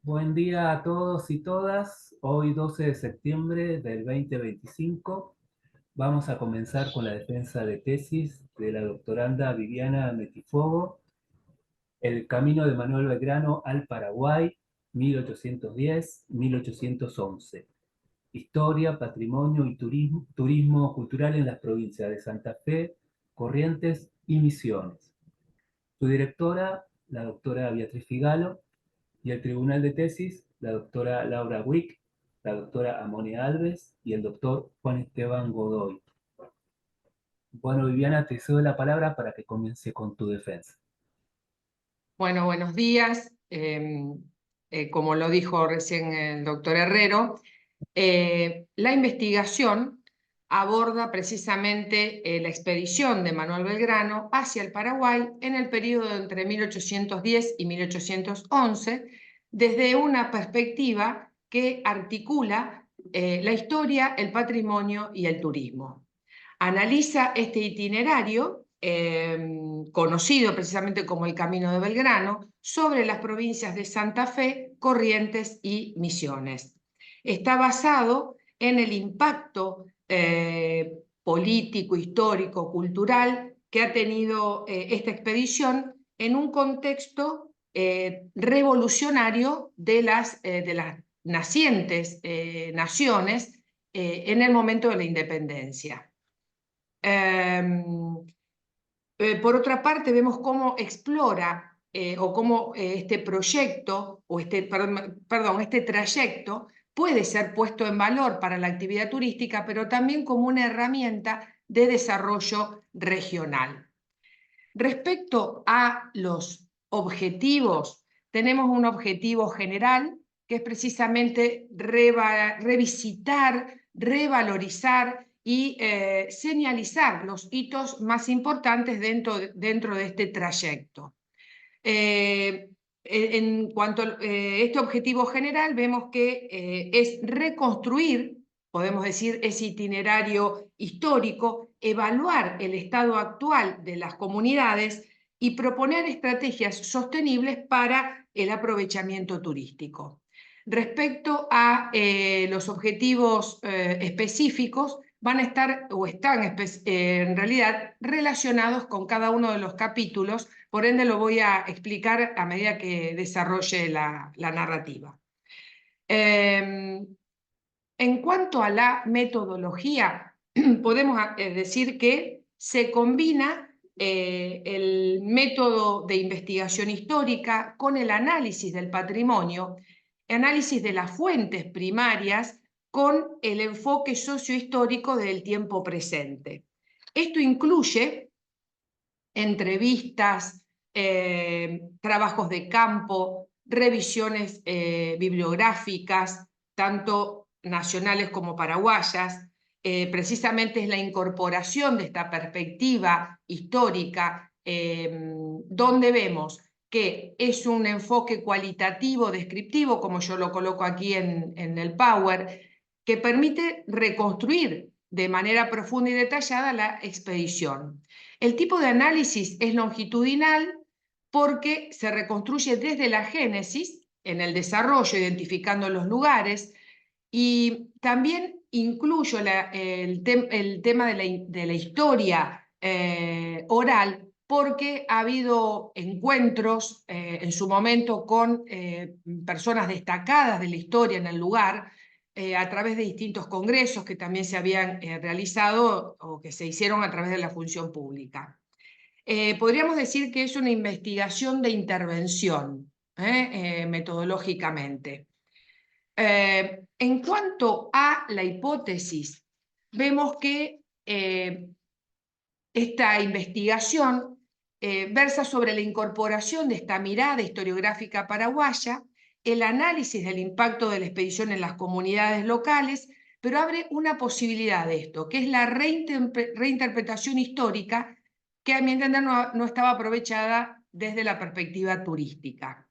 Buen día a todos y todas. Hoy 12 de septiembre del 2025 vamos a comenzar con la defensa de tesis de la doctoranda Viviana Metifogo, El camino de Manuel Belgrano al Paraguay, 1810-1811. Historia, patrimonio y turismo cultural en las provincias de Santa Fe, Corrientes y Misiones. Su directora, la doctora Beatriz Figalo, y el tribunal de tesis, la doctora Laura Wick, la doctora Amonia Alves y el doctor Juan Esteban Godoy. Bueno, Viviana, te cedo la palabra para que comience con tu defensa. Bueno, buenos días. Como lo dijo recién el doctor Herrero, la investigación aborda precisamente la expedición de Manuel Belgrano hacia el Paraguay en el periodo entre 1810 y 1811, desde una perspectiva que articula la historia, el patrimonio y el turismo. Analiza este itinerario, conocido precisamente como el Camino de Belgrano, sobre las provincias de Santa Fe, Corrientes y Misiones. Está basado en el impacto político, histórico, cultural que ha tenido esta expedición en un contexto revolucionario de las nacientes naciones en el momento de la independencia. Por otra parte, vemos cómo explora o cómo este proyecto, o este trayecto puede ser puesto en valor para la actividad turística, pero también como una herramienta de desarrollo regional. Respecto a los objetivos, tenemos un objetivo general que es precisamente revisitar, revalorizar y señalizar los hitos más importantes dentro de este trayecto. En cuanto a este objetivo general, vemos que es reconstruir, podemos decir, ese itinerario histórico, evaluar el estado actual de las comunidades y proponer estrategias sostenibles para el aprovechamiento turístico. Respecto a los objetivos específicos, van a estar o están en realidad relacionados con cada uno de los capítulos, por ende lo voy a explicar a medida que desarrolle la narrativa. En cuanto a la metodología, podemos decir que se combina el método de investigación histórica con el análisis del patrimonio, análisis de las fuentes primarias con el enfoque sociohistórico del tiempo presente. Esto incluye entrevistas, trabajos de campo, revisiones bibliográficas, tanto nacionales como paraguayas. Precisamente es la incorporación de esta perspectiva histórica, donde vemos que es un enfoque cualitativo, descriptivo, como yo lo coloco aquí en el Power, que permite reconstruir de manera profunda y detallada la expedición. El tipo de análisis es longitudinal porque se reconstruye desde la génesis, en el desarrollo, identificando los lugares, y también incluyo el tema de la historia oral, porque ha habido encuentros en su momento con personas destacadas de la historia en el lugar, a través de distintos congresos que también se habían realizado o que se hicieron a través de la función pública. Podríamos decir que es una investigación de intervención, metodológicamente. En cuanto a la hipótesis, vemos que esta investigación versa sobre la incorporación de esta mirada historiográfica paraguaya, el análisis del impacto de la expedición en las comunidades locales, pero abre una posibilidad de esto, que es la reinterpretación histórica, que a mi entender no estaba aprovechada desde la perspectiva turística.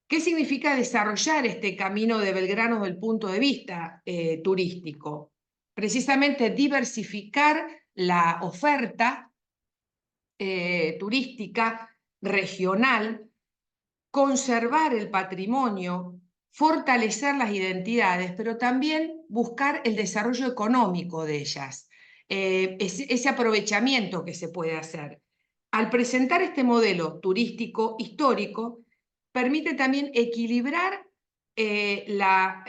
¿Qué significa desarrollar este camino de Belgrano desde el punto de vista turístico? Precisamente diversificar la oferta turística regional, conservar el patrimonio, fortalecer las identidades, pero también buscar el desarrollo económico de ellas, ese aprovechamiento que se puede hacer. Al presentar este modelo turístico histórico, permite también equilibrar la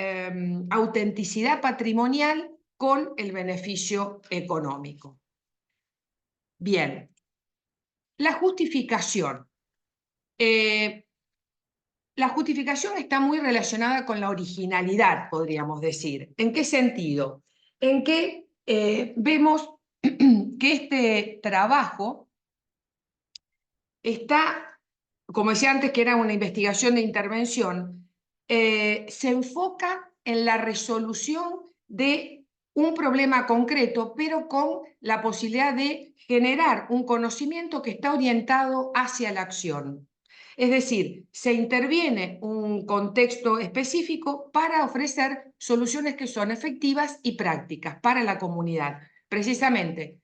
autenticidad patrimonial con el beneficio económico. Bien, la justificación. La justificación está muy relacionada con la originalidad, podríamos decir. ¿En qué sentido? En que vemos que este trabajo está, como decía antes que era una investigación de intervención, se enfoca en la resolución de un problema concreto, pero con la posibilidad de generar un conocimiento que está orientado hacia la acción. Es decir, se interviene un contexto específico para ofrecer soluciones que son efectivas y prácticas para la comunidad. Precisamente,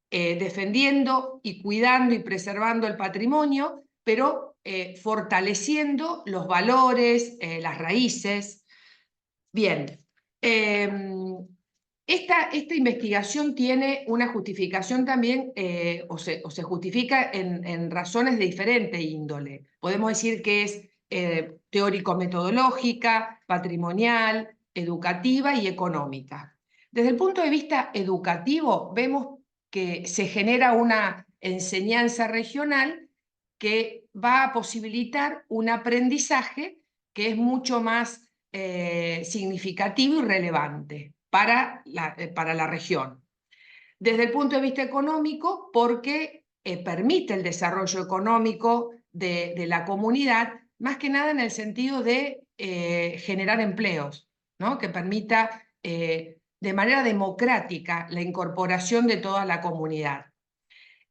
defendiendo y cuidando y preservando el patrimonio, pero fortaleciendo los valores, las raíces. Bien, esta investigación tiene una justificación también, o se justifica en razones de diferente índole. Podemos decir que es teórico-metodológica, patrimonial, educativa y económica. Desde el punto de vista educativo, vemos que se genera una enseñanza regional que va a posibilitar un aprendizaje que es mucho más significativo y relevante para la región. Desde el punto de vista económico, porque permite el desarrollo económico de la comunidad, más que nada en el sentido de generar empleos, ¿no? Que permita de manera democrática la incorporación de toda la comunidad.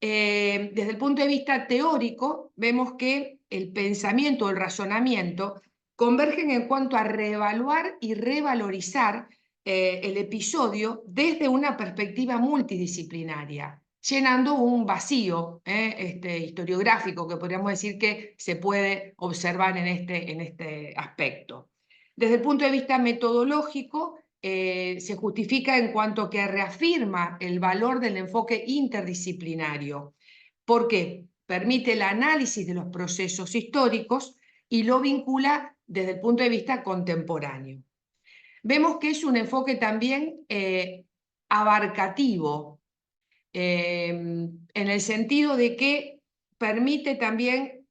Desde el punto de vista teórico, vemos que el pensamiento, el razonamiento, convergen en cuanto a reevaluar y revalorizar el episodio desde una perspectiva multidisciplinaria, llenando un vacío historiográfico que podríamos decir que se puede observar en este aspecto. Desde el punto de vista metodológico, se justifica en cuanto que reafirma el valor del enfoque interdisciplinario, porque permite el análisis de los procesos históricos y lo vincula desde el punto de vista contemporáneo. Vemos que es un enfoque también abarcativo, en el sentido de que permite también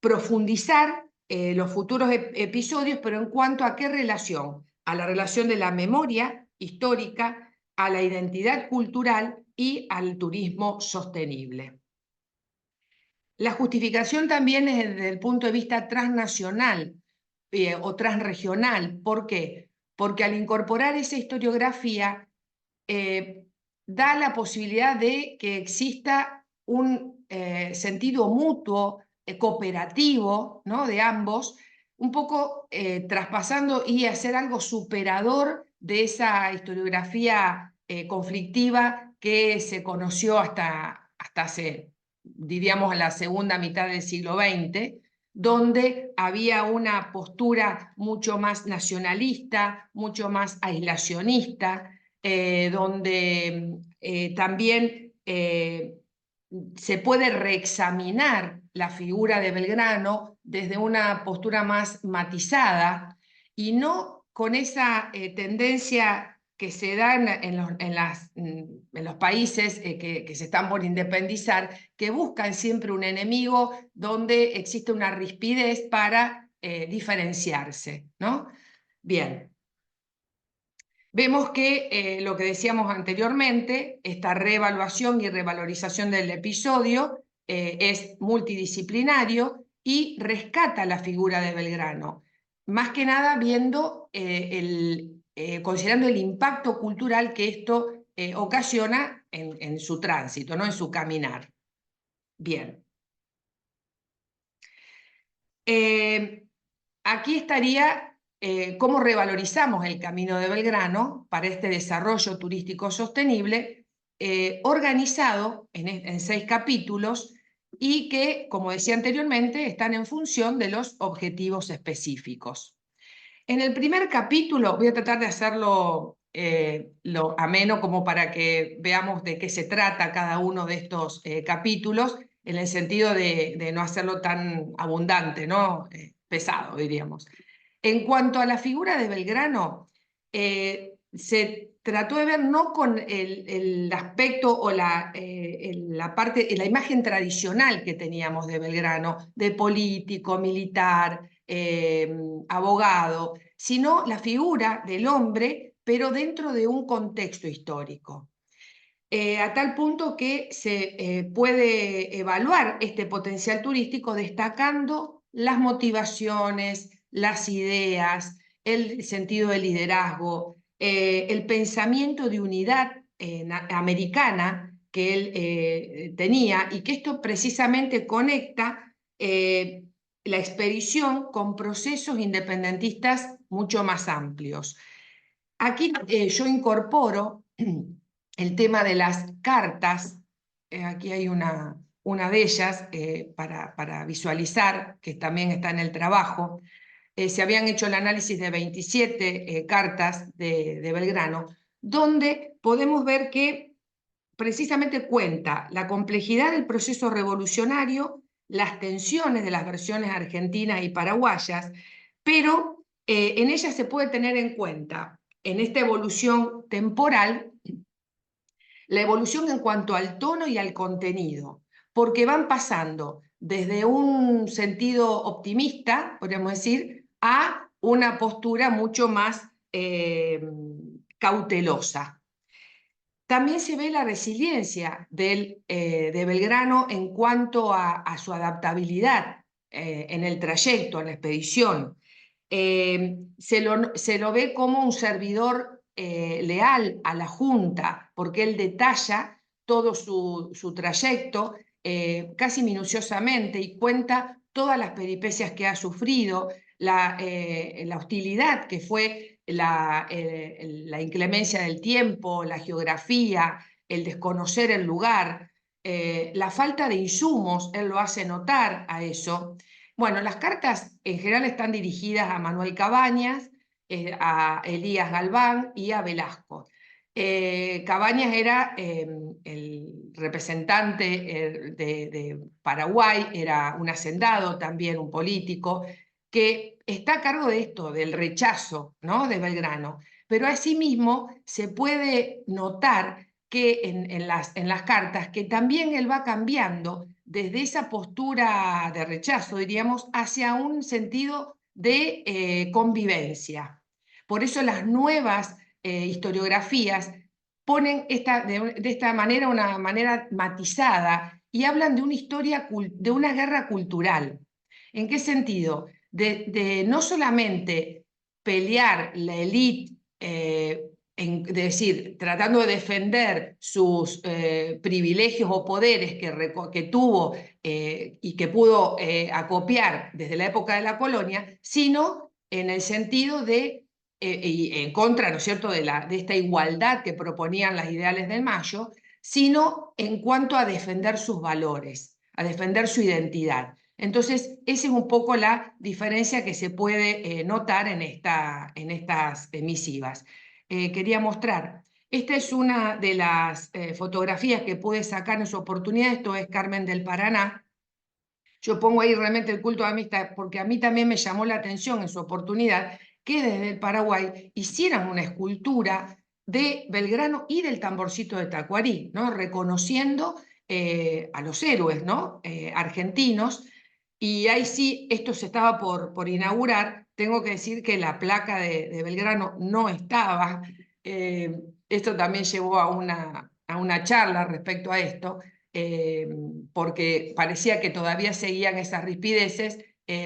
profundizar los futuros episodios, pero en cuanto a qué relación, a la relación de la memoria histórica, a la identidad cultural y al turismo sostenible. La justificación también es desde el punto de vista transnacional o transregional. ¿Por qué? Porque al incorporar esa historiografía da la posibilidad de que exista un sentido mutuo, cooperativo, ¿no? De ambos, un poco traspasando y hacer algo superador de esa historiografía conflictiva que se conoció hasta hace, diríamos, la segunda mitad del siglo XX, donde había una postura mucho más nacionalista, mucho más aislacionista, donde también se puede reexaminar la figura de Belgrano desde una postura más matizada y no con esa tendencia que se da en los países que se están por independizar, que buscan siempre un enemigo donde existe una rispidez para diferenciarse, ¿no? Bien. Vemos que lo que decíamos anteriormente, esta reevaluación y revalorización del episodio es multidisciplinario y rescata la figura de Belgrano, más que nada viendo, considerando el impacto cultural que esto ocasiona en su tránsito, ¿no? En su caminar. Bien. Aquí estaría cómo revalorizamos el Camino de Belgrano para este desarrollo turístico sostenible, organizado en 6 capítulos y que, como decía anteriormente, están en función de los objetivos específicos. En el primer capítulo, voy a tratar de hacerlo lo ameno como para que veamos de qué se trata cada uno de estos capítulos, en el sentido de no hacerlo tan abundante, ¿no? Pesado, diríamos. En cuanto a la figura de Belgrano, se trató de ver no con el aspecto o la parte, la imagen tradicional que teníamos de Belgrano, de político, militar, abogado, sino la figura del hombre, pero dentro de un contexto histórico. A tal punto que se puede evaluar este potencial turístico destacando las motivaciones, las ideas, el sentido de liderazgo, el pensamiento de unidad americana que él tenía, y que esto precisamente conecta la expedición con procesos independentistas mucho más amplios. Aquí yo incorporo el tema de las cartas. Aquí hay una de ellas para visualizar, que también está en el trabajo. Se habían hecho el análisis de 27 cartas de Belgrano, donde podemos ver que precisamente cuenta la complejidad del proceso revolucionario, las tensiones de las versiones argentinas y paraguayas, pero en ella se puede tener en cuenta, en esta evolución temporal, la evolución en cuanto al tono y al contenido, porque van pasando desde un sentido optimista, podríamos decir, a una postura mucho más cautelosa. También se ve la resiliencia de Belgrano en cuanto a su adaptabilidad en el trayecto, en la expedición. Se lo ve como un servidor leal a la Junta, porque él detalla todo su trayecto casi minuciosamente y cuenta todas las peripecias que ha sufrido, la hostilidad que fue la inclemencia del tiempo, la geografía, el desconocer el lugar, la falta de insumos, él lo hace notar a eso. Bueno, las cartas en general están dirigidas a Manuel Cabañas, a Elías Galván y a Velasco. Cabañas era el representante de Paraguay, era un hacendado también, un político, que está a cargo de esto, del rechazo, ¿no?, de Belgrano. Pero asimismo se puede notar que en las cartas, que también él va cambiando desde esa postura de rechazo, diríamos, hacia un sentido de convivencia. Por eso las nuevas historiografías ponen de esta manera, una manera matizada, y hablan de una historia, de una guerra cultural. ¿En qué sentido? De no solamente pelear la élite, es decir, tratando de defender sus privilegios o poderes que tuvo y que pudo acopiar desde la época de la colonia, sino en el sentido de, y en contra, ¿no es cierto?, de esta igualdad que proponían las ideales del Mayo, sino en cuanto a defender sus valores, a defender su identidad. Entonces, esa es un poco la diferencia que se puede notar en estas misivas. Quería mostrar. Esta es una de las fotografías que pude sacar en su oportunidad. Esto es Carmen del Paraná. Yo pongo ahí realmente el culto a amistad porque a mí también me llamó la atención en su oportunidad que desde el Paraguay hicieran una escultura de Belgrano y del tamborcito de Tacuarí, ¿no?, reconociendo a los héroes, ¿no?, argentinos. Y ahí sí, esto se estaba por inaugurar. Tengo que decir que la placa de Belgrano no estaba. Esto también llevó a una charla respecto a esto, porque parecía que todavía seguían esas rispideces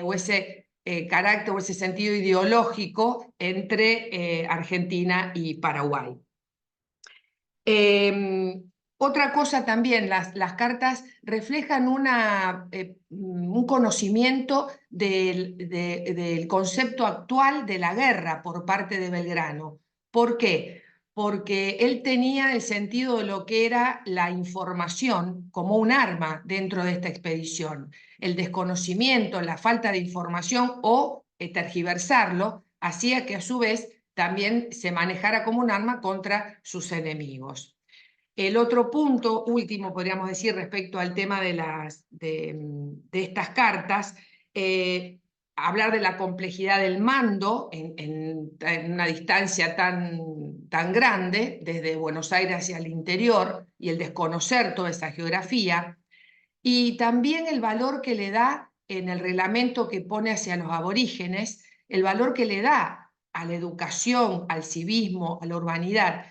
o ese carácter o ese sentido ideológico entre Argentina y Paraguay. Otra cosa también, las cartas reflejan un conocimiento del concepto actual de la guerra por parte de Belgrano. ¿Por qué? porque él tenía el sentido de lo que era la información como un arma dentro de esta expedición. El desconocimiento, la falta de información o tergiversarlo hacía que a su vez también se manejara como un arma contra sus enemigos. El otro punto, último, podríamos decir, respecto al tema de estas cartas, hablar de la complejidad del mando en una distancia tan grande, desde Buenos Aires hacia el interior, y el desconocer toda esa geografía, y también el valor que le da en el reglamento que pone hacia los aborígenes, el valor que le da a la educación, al civismo, a la urbanidad.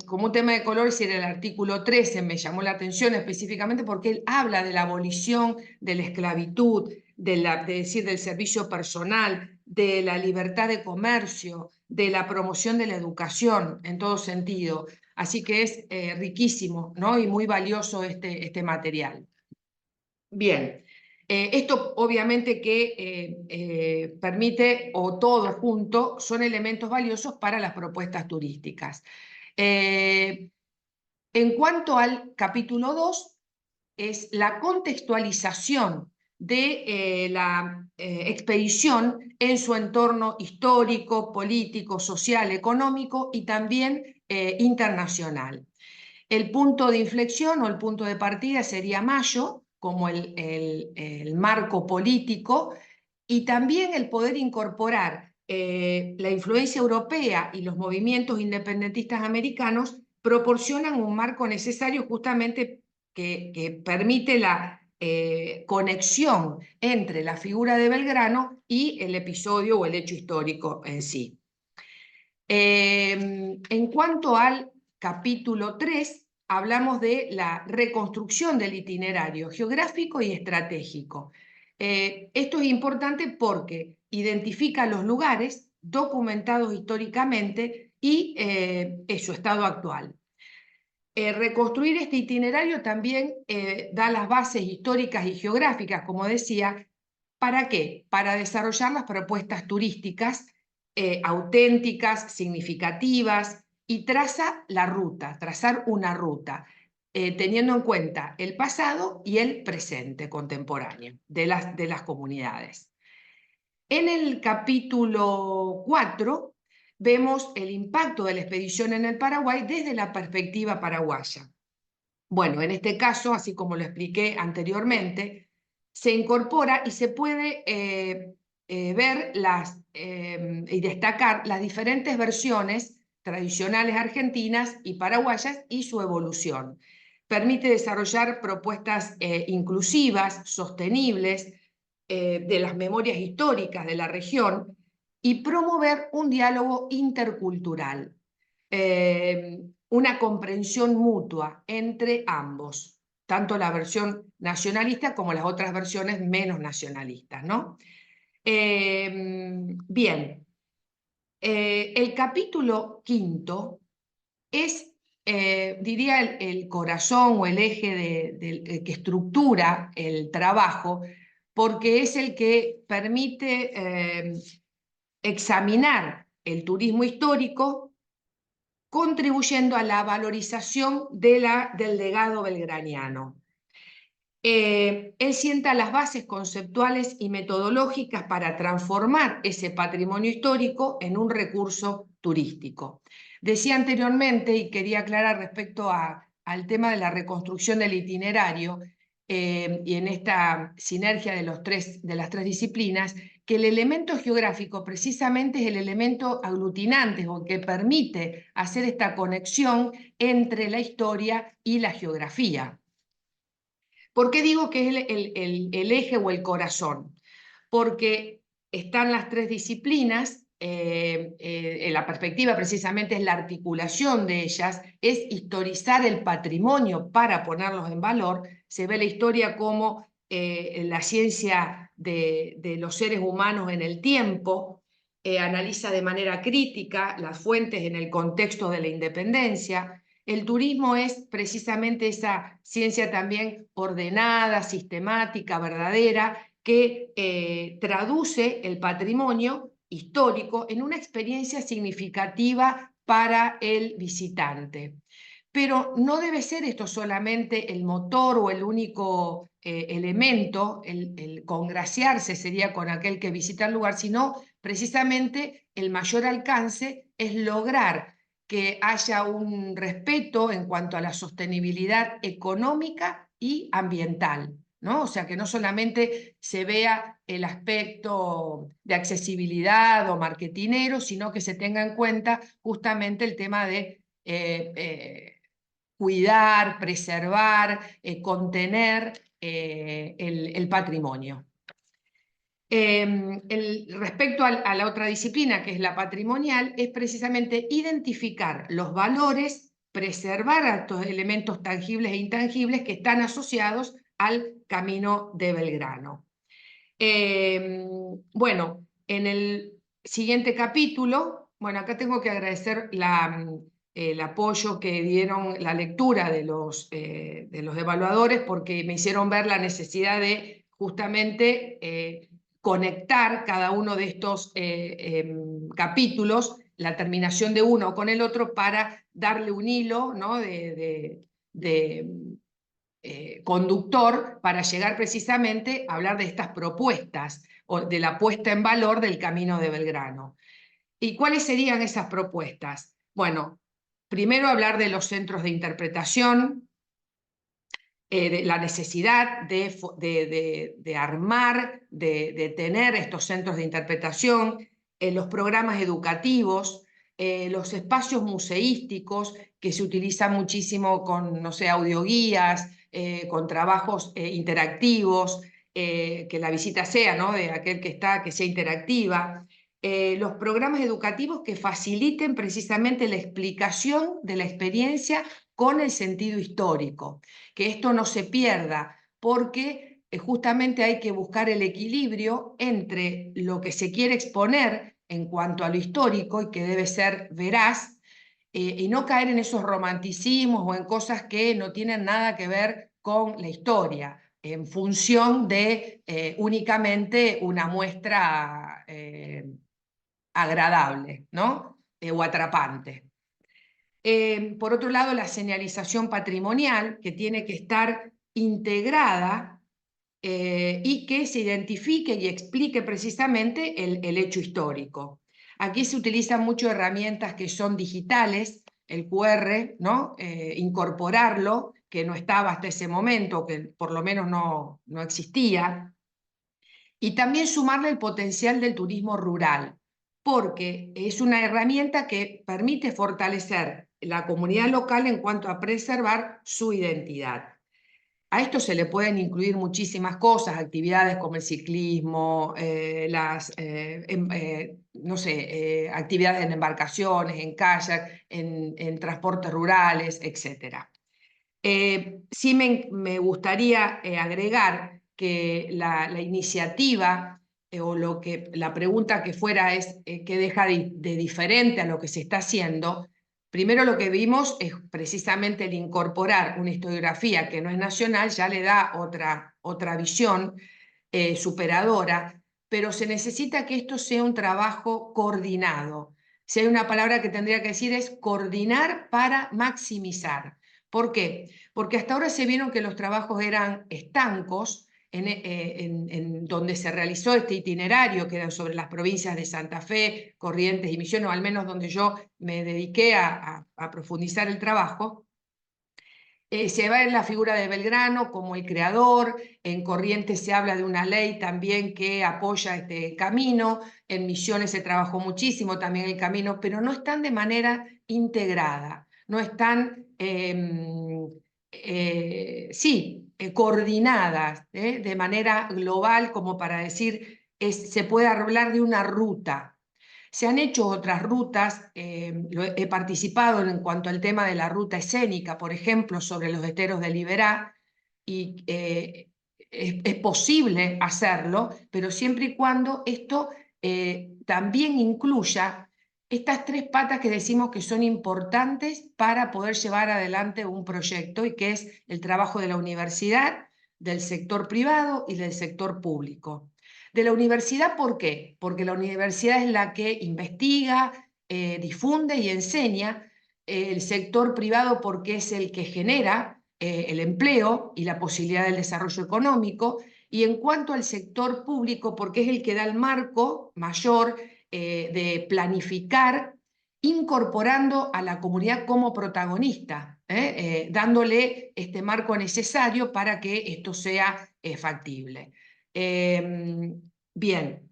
Como un tema de color, si era el artículo 13, me llamó la atención específicamente porque él habla de la abolición de la esclavitud, decir, del servicio personal, de la libertad de comercio, de la promoción de la educación en todo sentido. Así que es riquísimo, ¿no? Y muy valioso este material. Bien, esto obviamente que permite, o todo junto, son elementos valiosos para las propuestas turísticas. En cuanto al capítulo 2, es la contextualización de la expedición en su entorno histórico, político, social, económico y también internacional. El punto de inflexión o el punto de partida sería Mayo, como el marco político, y también el poder incorporar la influencia europea y los movimientos independentistas americanos proporcionan un marco necesario justamente que permite la conexión entre la figura de Belgrano y el episodio o el hecho histórico en sí. En cuanto al capítulo 3, hablamos de la reconstrucción del itinerario geográfico y estratégico. Esto es importante porque identifica los lugares documentados históricamente y su estado actual. Reconstruir este itinerario también da las bases históricas y geográficas, como decía. ¿Para qué? Para desarrollar las propuestas turísticas auténticas, significativas, y traza la ruta, trazar una ruta, teniendo en cuenta el pasado y el presente contemporáneo de las comunidades. En el capítulo 4 vemos el impacto de la expedición en el Paraguay desde la perspectiva paraguaya. Bueno, en este caso, así como lo expliqué anteriormente, se incorpora y se puede ver y destacar las diferentes versiones tradicionales argentinas y paraguayas y su evolución. Permite desarrollar propuestas inclusivas, sostenibles, de las memorias históricas de la región y promover un diálogo intercultural. Una comprensión mutua entre ambos, tanto la versión nacionalista como las otras versiones menos nacionalistas, ¿no? Bien, el capítulo 5 es, diría, el corazón o el eje que estructura el trabajo, porque es el que permite examinar el turismo histórico, contribuyendo a la valorización del legado belgraniano. Él sienta las bases conceptuales y metodológicas para transformar ese patrimonio histórico en un recurso turístico. Decía anteriormente, y quería aclarar respecto al tema de la reconstrucción del itinerario, y en esta sinergia de las tres disciplinas, que el elemento geográfico precisamente es el elemento aglutinante o que permite hacer esta conexión entre la historia y la geografía. ¿Por qué digo que es el eje o el corazón? Porque están las tres disciplinas, la perspectiva precisamente es la articulación de ellas, es historizar el patrimonio para ponerlos en valor. Se ve la historia como la ciencia de los seres humanos en el tiempo, analiza de manera crítica las fuentes en el contexto de la independencia. El turismo es precisamente esa ciencia también ordenada, sistemática, verdadera, que traduce el patrimonio histórico en una experiencia significativa para el visitante. Pero no debe ser esto solamente el motor o el único elemento, el congraciarse sería con aquel que visita el lugar, sino precisamente el mayor alcance es lograr que haya un respeto en cuanto a la sostenibilidad económica y ambiental, ¿no? O sea, que no solamente se vea el aspecto de accesibilidad o marketinero, sino que se tenga en cuenta justamente el tema de cuidar, preservar, contener el patrimonio. Respecto a la otra disciplina, que es la patrimonial, es precisamente identificar los valores, preservar a estos elementos tangibles e intangibles que están asociados al Camino de Belgrano. Bueno, en el siguiente capítulo, bueno, acá tengo que agradecer el apoyo que dieron la lectura de los evaluadores, porque me hicieron ver la necesidad de justamente conectar cada uno de estos capítulos, la terminación de uno con el otro, para darle un hilo, ¿no? de conductor para llegar precisamente a hablar de estas propuestas o de la puesta en valor del Camino de Belgrano. ¿Y cuáles serían esas propuestas? Bueno, primero hablar de los centros de interpretación, de la necesidad de armar, de tener estos centros de interpretación, los programas educativos, los espacios museísticos que se utilizan muchísimo con, no sé, audioguías, con trabajos interactivos, que la visita sea, ¿no?, de aquel que está, que sea interactiva. Los programas educativos que faciliten precisamente la explicación de la experiencia con el sentido histórico, que esto no se pierda, porque justamente hay que buscar el equilibrio entre lo que se quiere exponer en cuanto a lo histórico y que debe ser veraz, y no caer en esos romanticismos o en cosas que no tienen nada que ver con la historia, en función de únicamente una muestra agradable, ¿no? O atrapante. Por otro lado, la señalización patrimonial, que tiene que estar integrada y que se identifique y explique precisamente el hecho histórico. Aquí se utilizan mucho herramientas que son digitales, el QR, ¿no? Incorporarlo, que no estaba hasta ese momento, que por lo menos no existía, y también sumarle el potencial del turismo rural, porque es una herramienta que permite fortalecer la comunidad local en cuanto a preservar su identidad. A esto se le pueden incluir muchísimas cosas, actividades como el ciclismo, no sé, actividades en embarcaciones, en kayak, en transportes rurales, etc. Sí me gustaría agregar que la iniciativa o la pregunta que fuera es qué deja de diferente a lo que se está haciendo. Primero, lo que vimos es precisamente el incorporar una historiografía que no es nacional, ya le da otra visión superadora, pero se necesita que esto sea un trabajo coordinado. Si hay una palabra que tendría que decir es coordinar para maximizar. ¿Por qué? Porque hasta ahora se vieron que los trabajos eran estancos, en donde se realizó este itinerario, que era sobre las provincias de Santa Fe, Corrientes y Misiones, o al menos donde yo me dediqué a profundizar el trabajo. Se va en la figura de Belgrano como el creador, en Corrientes se habla de una ley también que apoya este camino, en Misiones se trabajó muchísimo también el camino, pero no están de manera integrada, no están, coordinadas de manera global, como para decir, se puede hablar de una ruta. Se han hecho otras rutas, he participado en cuanto al tema de la ruta escénica, por ejemplo, sobre los esteros de Liberá, y es posible hacerlo, pero siempre y cuando esto también incluya estas tres patas que decimos que son importantes para poder llevar adelante un proyecto, y que es el trabajo de la universidad, del sector privado y del sector público. De la universidad, ¿por qué? Porque la universidad es la que investiga, difunde y enseña, el sector privado porque es el que genera el empleo y la posibilidad del desarrollo económico, y en cuanto al sector público porque es el que da el marco mayor de planificar, incorporando a la comunidad como protagonista, dándole este marco necesario para que esto sea factible. Bien,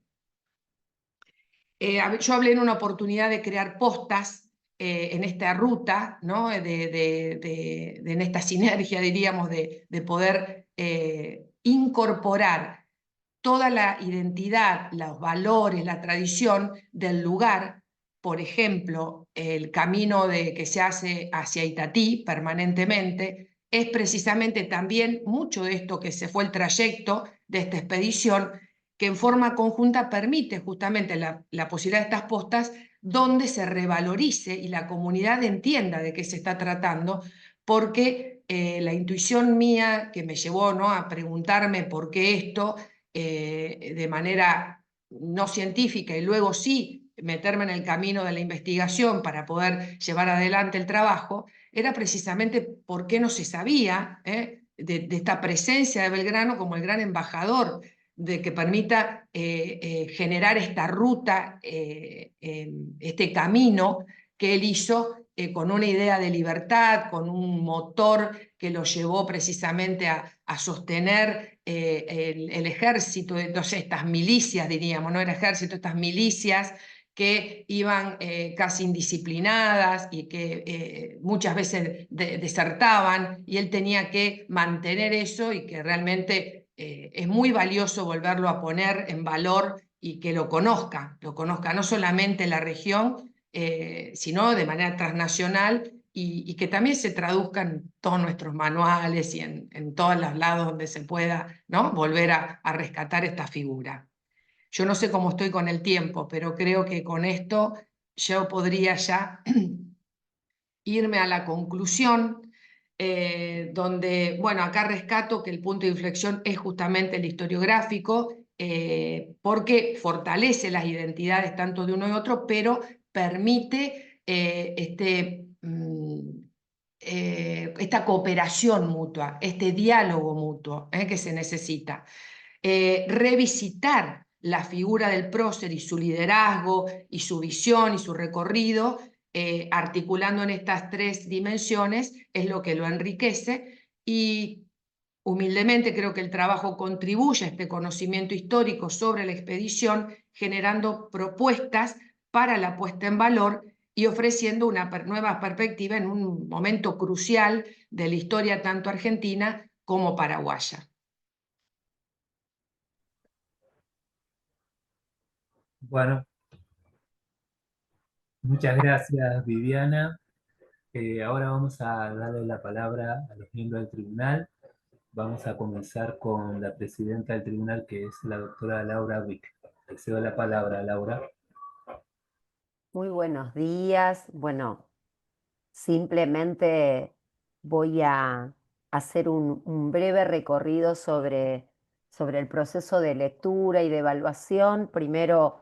yo hablé en una oportunidad de crear postas en esta ruta, ¿no? En esta sinergia, diríamos, de poder incorporar toda la identidad, los valores, la tradición del lugar. Por ejemplo, el camino que se hace hacia Itatí permanentemente es precisamente también mucho de esto que se fue el trayecto de esta expedición, que en forma conjunta permite justamente la posibilidad de estas postas donde se revalorice y la comunidad entienda de qué se está tratando, porque la intuición mía que me llevó, ¿no?, a preguntarme por qué esto, de manera no científica, y luego sí meterme en el camino de la investigación para poder llevar adelante el trabajo, era precisamente por qué no se sabía de esta presencia de Belgrano como el gran embajador de que permita generar esta ruta, este camino que él hizo con una idea de libertad, con un motor que lo llevó precisamente a sostener el ejército, entonces estas milicias, diríamos, no era ejército, estas milicias que iban casi indisciplinadas y que muchas veces desertaban, y él tenía que mantener eso, y que realmente es muy valioso volverlo a poner en valor y que lo conozca no solamente la región, sino de manera transnacional, y que también se traduzca en todos nuestros manuales y en todos los lados donde se pueda, ¿no?, volver a rescatar esta figura. Yo no sé cómo estoy con el tiempo, pero creo que con esto yo podría ya irme a la conclusión, donde, bueno, acá rescato que el punto de inflexión es justamente el historiográfico, porque fortalece las identidades tanto de uno y otro, pero permite esta cooperación mutua, este diálogo mutuo que se necesita. Revisitar la figura del prócer y su liderazgo y su visión y su recorrido, articulando en estas tres dimensiones, es lo que lo enriquece, y humildemente creo que el trabajo contribuye a este conocimiento histórico sobre la expedición, generando propuestas para la puesta en valor y ofreciendo una nueva perspectiva en un momento crucial de la historia tanto argentina como paraguaya. Bueno, muchas gracias, Viviana. Ahora vamos a darle la palabra a los miembros del tribunal. Vamos a comenzar con la presidenta del tribunal, que es la doctora Laura Wick. Le cedo la palabra, Laura. Muy buenos días. Bueno, simplemente voy a hacer un breve recorrido sobre el proceso de lectura y de evaluación. Primero,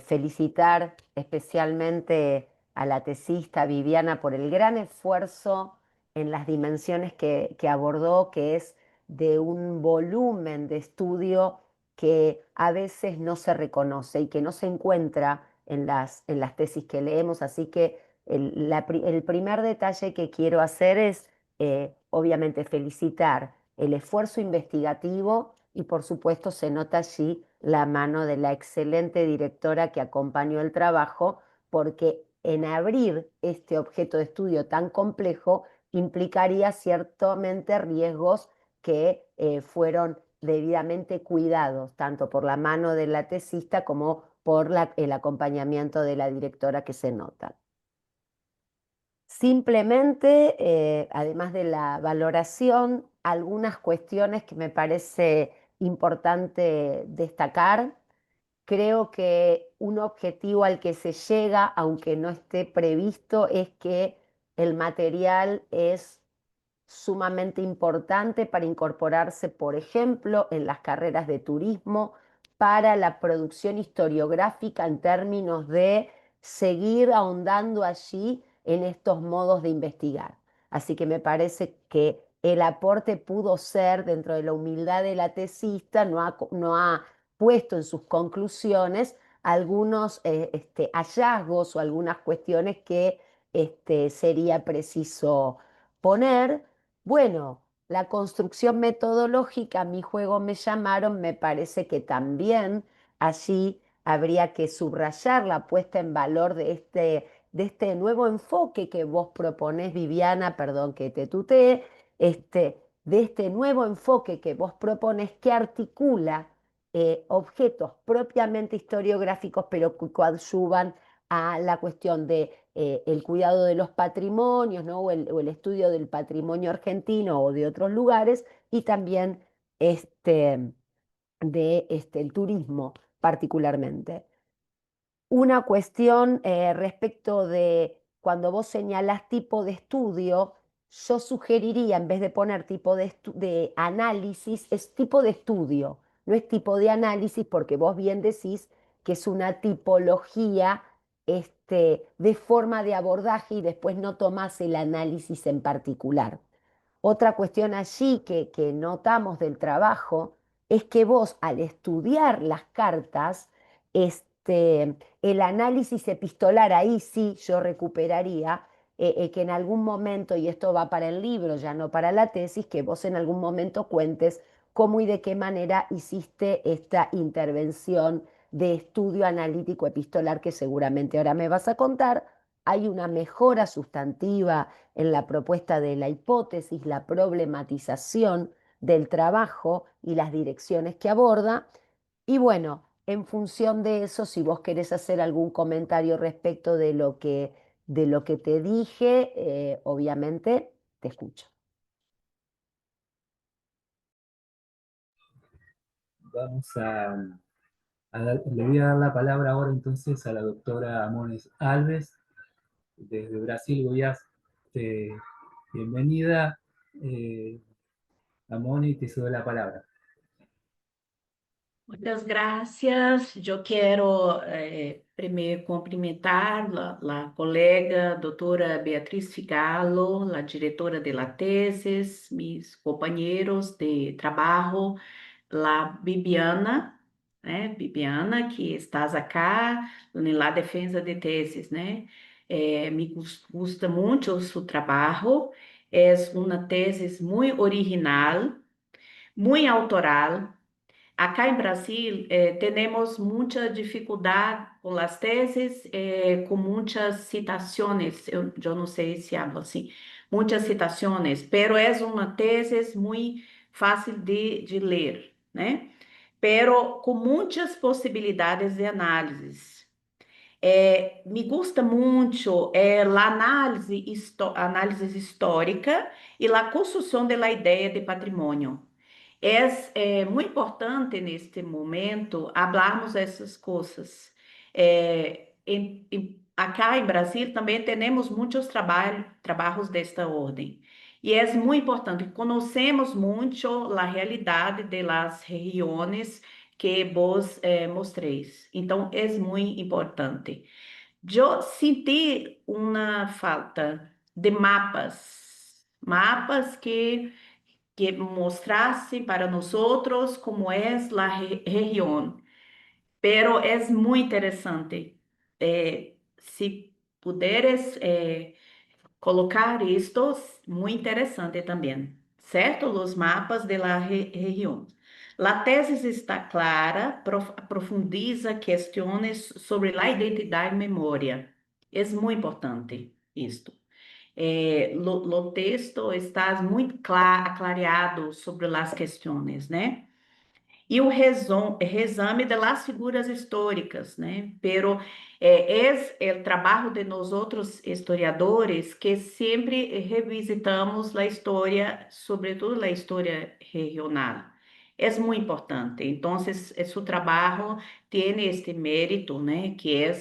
felicitar especialmente a la tesista Viviana por el gran esfuerzo en las dimensiones que abordó, que es de un volumen de estudio que a veces no se reconoce y que no se encuentra en las tesis que leemos. Así que el primer detalle que quiero hacer es, obviamente, felicitar el esfuerzo investigativo, y por supuesto se nota allí la mano de la excelente directora que acompañó el trabajo, porque en abrir este objeto de estudio tan complejo implicaría ciertamente riesgos que fueron debidamente cuidados, tanto por la mano de la tesista como por el acompañamiento de la directora, que se nota. Simplemente, además de la valoración, algunas cuestiones que me parece importante destacar. Creo que un objetivo al que se llega, aunque no esté previsto, es que el material es sumamente importante para incorporarse, por ejemplo, en las carreras de turismo, para la producción historiográfica en términos de seguir ahondando allí en estos modos de investigar. Así que me parece que el aporte pudo ser, dentro de la humildad de la tesista, no ha puesto en sus conclusiones algunos hallazgos o algunas cuestiones que sería preciso poner. Bueno, la construcción metodológica, mi juego me llamaron, me parece que también allí habría que subrayar la puesta en valor de este nuevo enfoque que vos proponés, Viviana, perdón que te tuteé, de este nuevo enfoque que vos proponés que articula objetos propiamente historiográficos, pero que coadyuvan a la cuestión de el cuidado de los patrimonios, ¿no? O el estudio del patrimonio argentino o de otros lugares, y también el turismo particularmente. Una cuestión respecto de cuando vos señalás tipo de estudio, yo sugeriría, en vez de poner tipo de análisis, es tipo de estudio, no es tipo de análisis, porque vos bien decís que es una tipología de forma de abordaje y después no tomás el análisis en particular. Otra cuestión allí que notamos del trabajo es que vos, al estudiar las cartas, el análisis epistolar, ahí sí yo recuperaría que en algún momento, y esto va para el libro, ya no para la tesis, que vos en algún momento cuentes cómo y de qué manera hiciste esta intervención de estudio analítico epistolar que seguramente ahora me vas a contar. Hay una mejora sustantiva en la propuesta de la hipótesis, la problematización del trabajo y las direcciones que aborda. Y bueno, en función de eso, si vos querés hacer algún comentario respecto de lo que te dije, obviamente te escucho. Vamos le voy a dar la palabra ahora entonces a la doctora Amones Alves, desde Brasil. Goiás. Bienvenida, Amoni, te cedo la palabra. Muchas gracias. Yo quiero primero cumprimentar la colega doutora Beatriz Figalo, la diretora de la tesis, mis compañeros de trabajo, la Bibiana, né? Bibiana, que estás acá na defesa de tesis, né? Me gusta muito su trabalho. É uma tese muito original, muito autoral. Acá em Brasil, temos muita dificuldade com as teses, com muitas citações. Eu não sei se hablo assim, muitas citações, pero é uma tese muito fácil de ler, né? Pero com muitas possibilidades de análises. Me gusta muito a análise histórica e a construção da ideia de patrimônio. É muito importante neste momento falarmos essas coisas. Acá em Brasil também temos muitos trabalhos desta ordem. E é muito importante, conhecemos muito a realidade das regiões que vos mostreis. Então, é muito importante. Eu senti uma falta de mapas que mostrasse para nós como é a região. Pero é muito interessante. Se puderes colocar isto, muito interessante também. Certo? Os mapas da região. A tese está clara, profundiza questões sobre a identidade e memória. É muito importante isto. O texto está muito clareado sobre as questões, né? E o resume das figuras históricas, né? Pero é o trabalho de nós outros historiadores que sempre revisitamos a história, sobretudo a história regional. É muito importante. Então, seu trabalho tem este mérito, né? Que é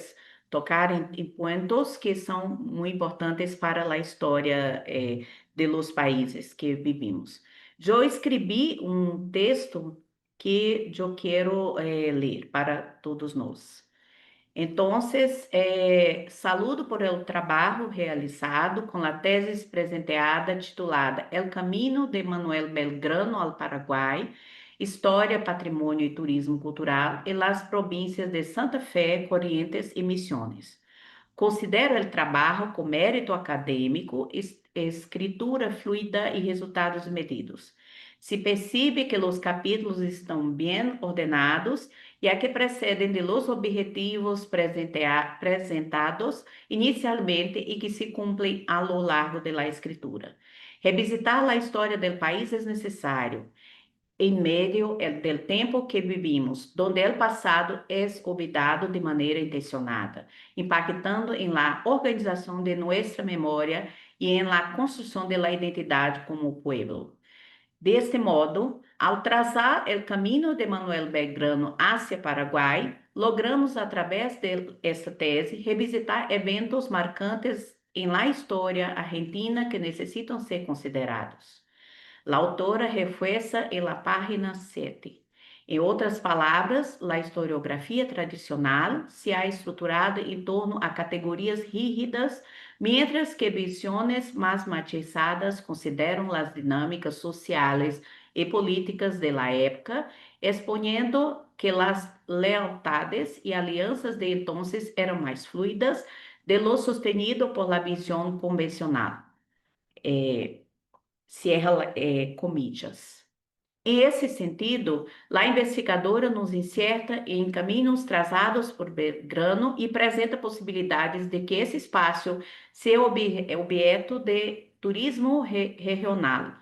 tocar em pontos que são muito importantes para a história de los países que vivimos. Eu escrevi um texto que eu quero ler para todos nós. Entonces, saludo por el trabalho realizado com a tese presenteada titulada El Camino de Manuel Belgrano al Paraguai, História, Patrimônio e Turismo Cultural em las províncias de Santa Fé, Corrientes e Misiones. Considero o trabalho com mérito acadêmico, escritura fluida e resultados medidos. Se percebe que os capítulos estão bem ordenados e a que precedem de los objetivos presentados inicialmente e que se cumprem a lo largo de la escritura. Revisitar a história do país é necessário, em meio do tempo que vivimos, donde o passado é olvidado de maneira intencionada, impactando em la organização de nossa memória e em la construção de la identidade como pueblo. Deste modo, ao traçar o caminho de Manuel Belgrano hacia Paraguai, logramos, através desta tese, revisitar eventos marcantes em la história argentina que necessitam ser considerados. A autora refuerza em la página 7. Em outras palavras, a historiografia tradicional se ha estruturado em torno a categorias rígidas, mientras que visiones mais matizadas consideram as dinâmicas sociais e políticas de la época, exponiendo que as lealtades e alianças de entonces eram mais fluidas de lo sostenido por la visión convencional. Cierra comillas. Em esse sentido, a investigadora nos inserta em caminhos traçados por Belgrano e apresenta possibilidades de que esse espaço seja objeto de turismo regional,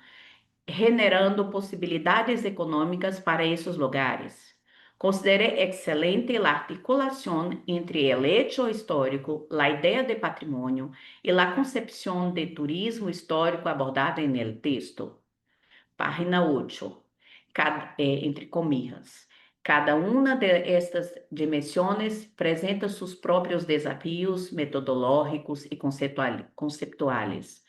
generando possibilidades econômicas para esses lugares. Consideré excelente a articulação entre o hecho histórico, a ideia de patrimônio e a concepção de turismo histórico abordada no texto. Página 8. Entre comillas. Cada uma de estas dimensões apresenta seus próprios desafios metodológicos e conceptuais.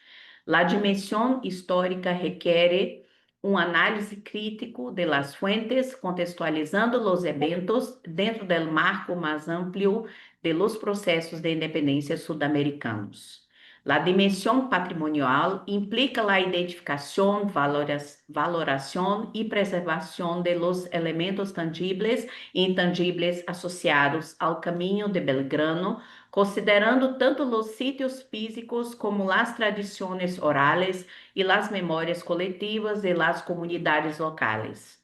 A dimensão histórica requer análise crítico de las fuentes, contextualizando os eventos dentro do marco mais amplo de los processos de independência sudamericanos. A dimensão patrimonial implica a identificação, valoração e preservação de los elementos tangíveis e intangíveis associados ao caminho de Belgrano, considerando tanto os sítios físicos como as tradições orales e as memórias coletivas de las comunidades locais.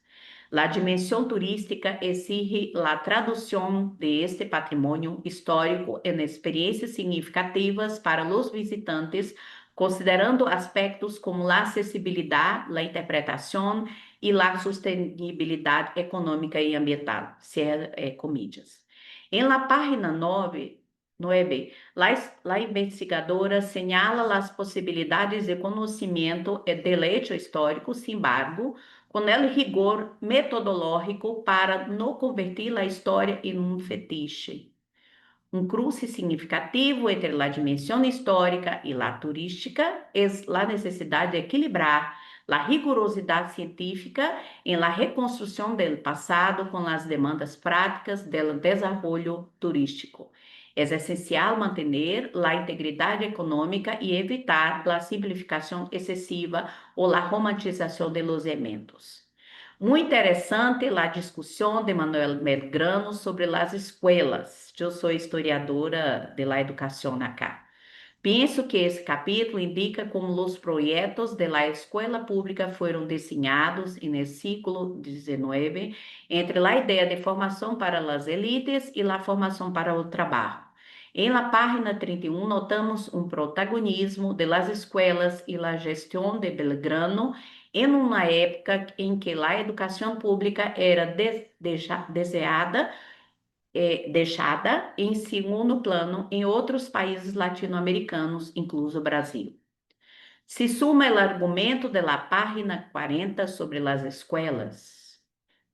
A dimensão turística exige a tradução de este patrimônio histórico em experiências significativas para os visitantes, considerando aspectos como a acessibilidade, a interpretação e a sustentabilidade econômica e ambiental. Comillas. Em la página 9, a investigadora señala as possibilidades de conhecimento e de hecho histórico, sin embargo, com o rigor metodológico para não convertir a história em um fetiche. Cruce significativo entre a dimensão histórica e a turística é a necessidade de equilibrar a rigorosidade científica em la reconstrução do passado com as demandas práticas do desenvolvimento turístico. É essencial manter a integridade econômica e evitar a simplificação excessiva ou a romantização de los eventos. Muito interessante a discussão de Manuel Belgrano sobre as escolas. Eu sou historiadora de la educação acá. Penso que esse capítulo indica como os projetos de la escola pública foram desenhados no século XIX entre a ideia de formação para as elites e a formação para o trabalho. Em la página 31, notamos protagonismo de las escolas e a gestão de Belgrano em uma época em que a educação pública era deixada em segundo plano em outros países latino-americanos, incluso o Brasil. Se suma o argumento da página 40 sobre as escolas,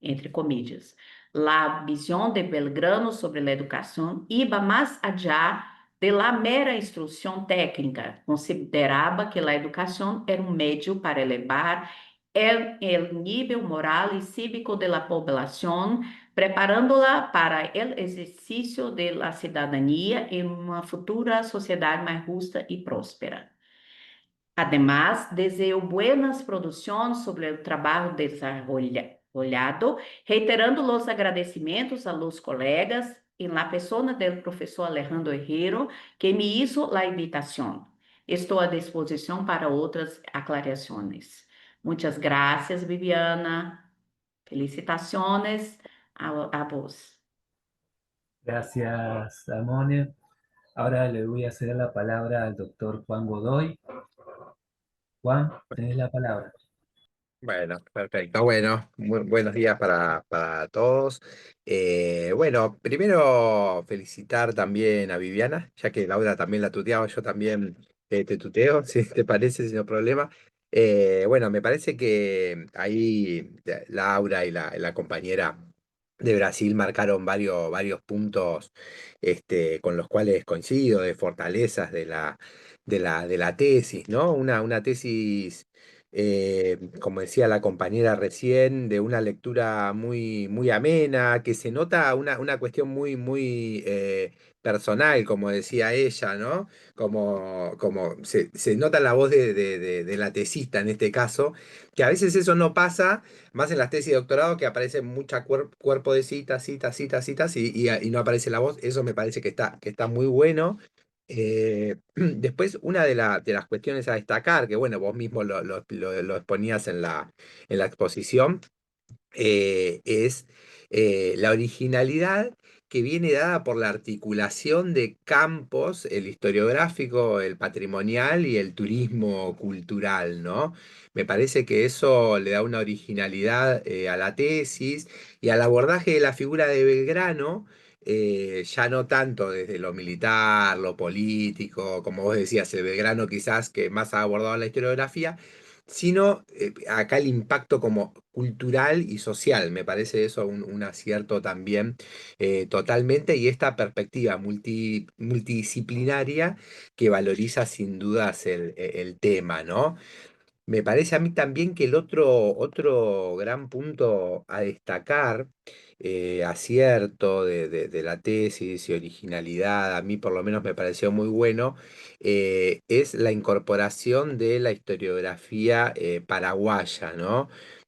entre comillas, la visão de Belgrano sobre a educação iba mais allá de la mera instrução técnica. Considerava que a educação era meio para elevar o nível moral e cívico da população, preparándola para el ejercicio de la ciudadanía en una futura sociedad más justa y próspera. Además, deseo buenas producções sobre o trabalho desarrollado, reiterando os agradecimentos a los colegas e na pessoa do professor Alejandro Herrero, que me hizo a invitação. Estou à disposição para outras aclarações. Muitas graças, Viviana. Felicitações a vos. Gracias, Amone. Ahora le voy a ceder la palabra al doctor Juan Godoy. Juan, tenés la palabra. Bueno, perfecto. Bueno, buenos días para todos. Bueno, primero felicitar también a Viviana, ya que Laura también la tuteaba, yo también te tuteo, si te parece, sin problema. Bueno, me parece que ahí Laura y la compañera de Brasil marcaron varios puntos con los cuales coincido, de fortalezas de la tesis, ¿no? Una tesis como decía la compañera recién, de una lectura muy amena, que se nota una cuestión muy personal, como decía ella, ¿no? Como se nota la voz de la tesista en este caso, que a veces eso no pasa, más en las tesis de doctorado, que aparece mucha cuerpo de citas, y no aparece la voz. Eso me parece que está muy bueno. Después, una de las cuestiones a destacar, que bueno, vos mismo lo exponías en la exposición, es la originalidad que viene dada por la articulación de campos, el historiográfico, el patrimonial y el turismo cultural, ¿no? Me parece que eso le da una originalidad a la tesis y al abordaje de la figura de Belgrano. Ya no tanto desde lo militar, lo político, como vos decías, el Belgrano quizás que más ha abordado la historiografía, sino acá el impacto como cultural y social. Me parece eso un acierto también totalmente, y esta perspectiva multidisciplinaria que valoriza sin dudas el tema, ¿no? Me parece a mí también que el otro gran punto a destacar, acierto de la tesis y originalidad, a mí por lo menos me pareció muy bueno, es la incorporación de la historiografía paraguaya, ¿no?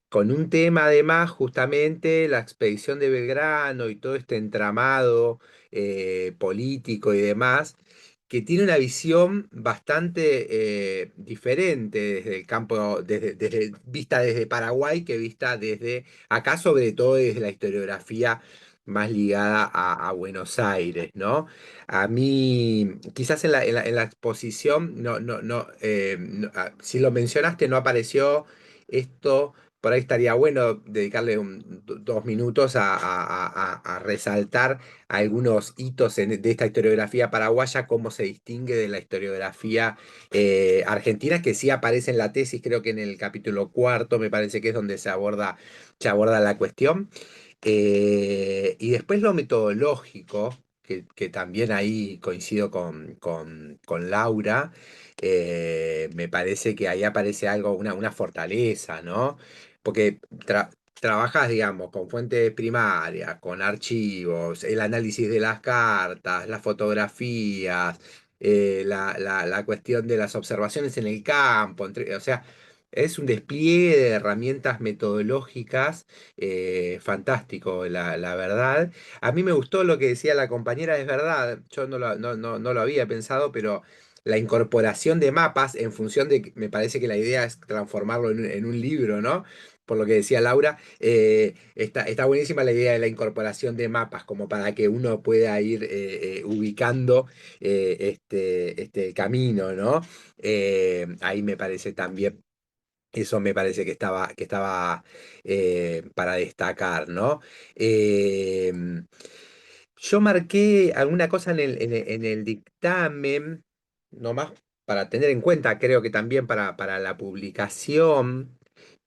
Con un tema además, justamente, la expedición de Belgrano y todo este entramado político y demás, que tiene una visión bastante diferente desde el campo, vista desde Paraguay, que vista desde acá, sobre todo desde la historiografía más ligada a Buenos Aires, ¿no? A mí, quizás en la exposición, si lo mencionaste, no apareció esto. Por ahí estaría bueno dedicarle 2 minutos a resaltar algunos hitos de esta historiografía paraguaya, cómo se distingue de la historiografía argentina, que sí aparece en la tesis, creo que en el capítulo cuarto, me parece que es donde se aborda la cuestión. Y después lo metodológico, que también ahí coincido con Laura. Me parece que ahí aparece algo, una fortaleza, ¿no? Porque trabajas, digamos, con fuentes primarias, con archivos, el análisis de las cartas, las fotografías, la cuestión de las observaciones en el campo, o sea, es un despliegue de herramientas metodológicas fantástico, la verdad. A mí me gustó lo que decía la compañera, es verdad, yo no lo había pensado, pero la incorporación de mapas en función de, me parece que la idea es transformarlo en un libro, ¿no? Por lo que decía Laura, está buenísima la idea de la incorporación de mapas, como para que uno pueda ir ubicando este camino, ¿no? Ahí me parece también, eso me parece que estaba para destacar, ¿no? Yo marqué alguna cosa en el dictamen, nomás para tener en cuenta, creo que también para la publicación,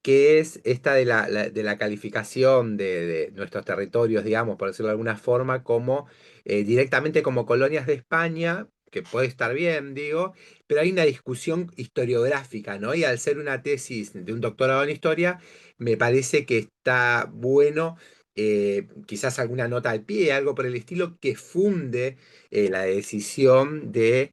que es esta de la calificación de nuestros territorios, digamos, por decirlo de alguna forma, como directamente como colonias de España, que puede estar bien, digo, pero hay una discusión historiográfica, ¿no? Y al ser una tesis de un doctorado en historia, me parece que está bueno quizás alguna nota al pie, algo por el estilo, que funde la decisión de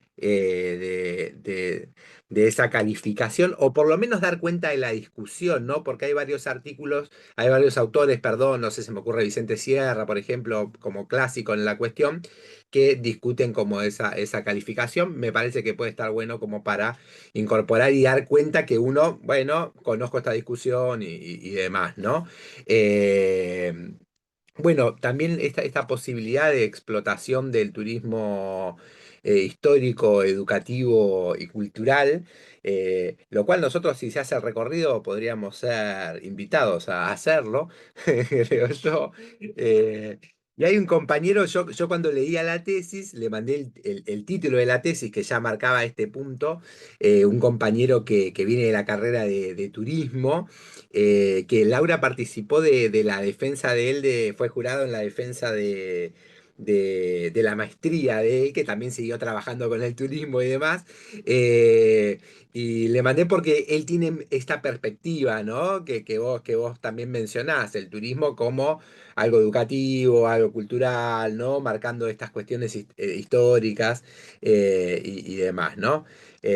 esa calificación, o por lo menos dar cuenta de la discusión, ¿no? Porque hay varios artículos, hay varios autores, perdón, no sé, se me ocurre Vicente Sierra, por ejemplo, como clásico en la cuestión, que discuten como esa calificación. Me parece que puede estar bueno como para incorporar y dar cuenta que uno, bueno, conozco esta discusión y demás, ¿no? Eh, bueno, también esta posibilidad de explotación del turismo histórico, educativo y cultural, lo cual nosotros, si se hace el recorrido, podríamos ser invitados a hacerlo, creo yo. Y hay un compañero, yo cuando leía la tesis, le mandé el título de la tesis que ya marcaba este punto, un compañero que viene de la carrera de turismo, que Laura participó de la defensa de él, fue jurado en la defensa de la maestría de él, que también siguió trabajando con el turismo y demás. Y le mandé porque él tiene esta perspectiva, ¿no? Que vos también mencionás, el turismo como algo educativo, algo cultural, ¿no? Marcando estas cuestiones históricas y demás, ¿no?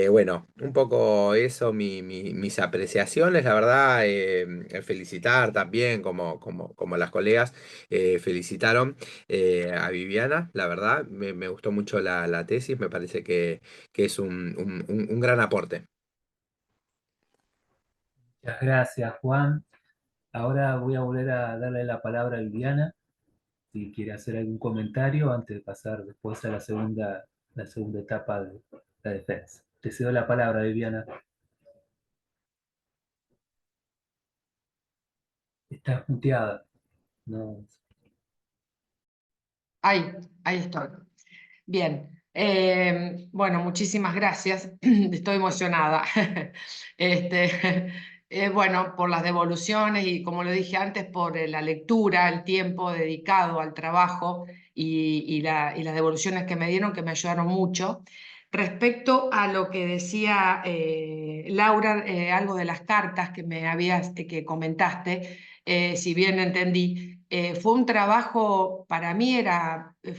Bueno, un poco eso, mis apreciaciones, la verdad, felicitar también, como las colegas felicitaron a Viviana, la verdad, me gustó mucho la tesis, me parece que es un gran aporte. Muchas gracias, Juan. Ahora voy a volver a darle la palabra a Viviana, si quiere hacer algún comentario antes de pasar después a la segunda etapa de la defensa. Te cedo la palabra, Viviana. Estás muteada. No. Ahí estoy. Bien, bueno, muchísimas gracias. Estoy emocionada. Bueno, por las devoluciones y como lo dije antes, por la lectura, el tiempo dedicado al trabajo y las devoluciones que me dieron, que me ayudaron mucho. Respecto a lo que decía Laura, algo de las cartas que me habías, que comentaste, si bien entendí. Fue un trabajo, para mí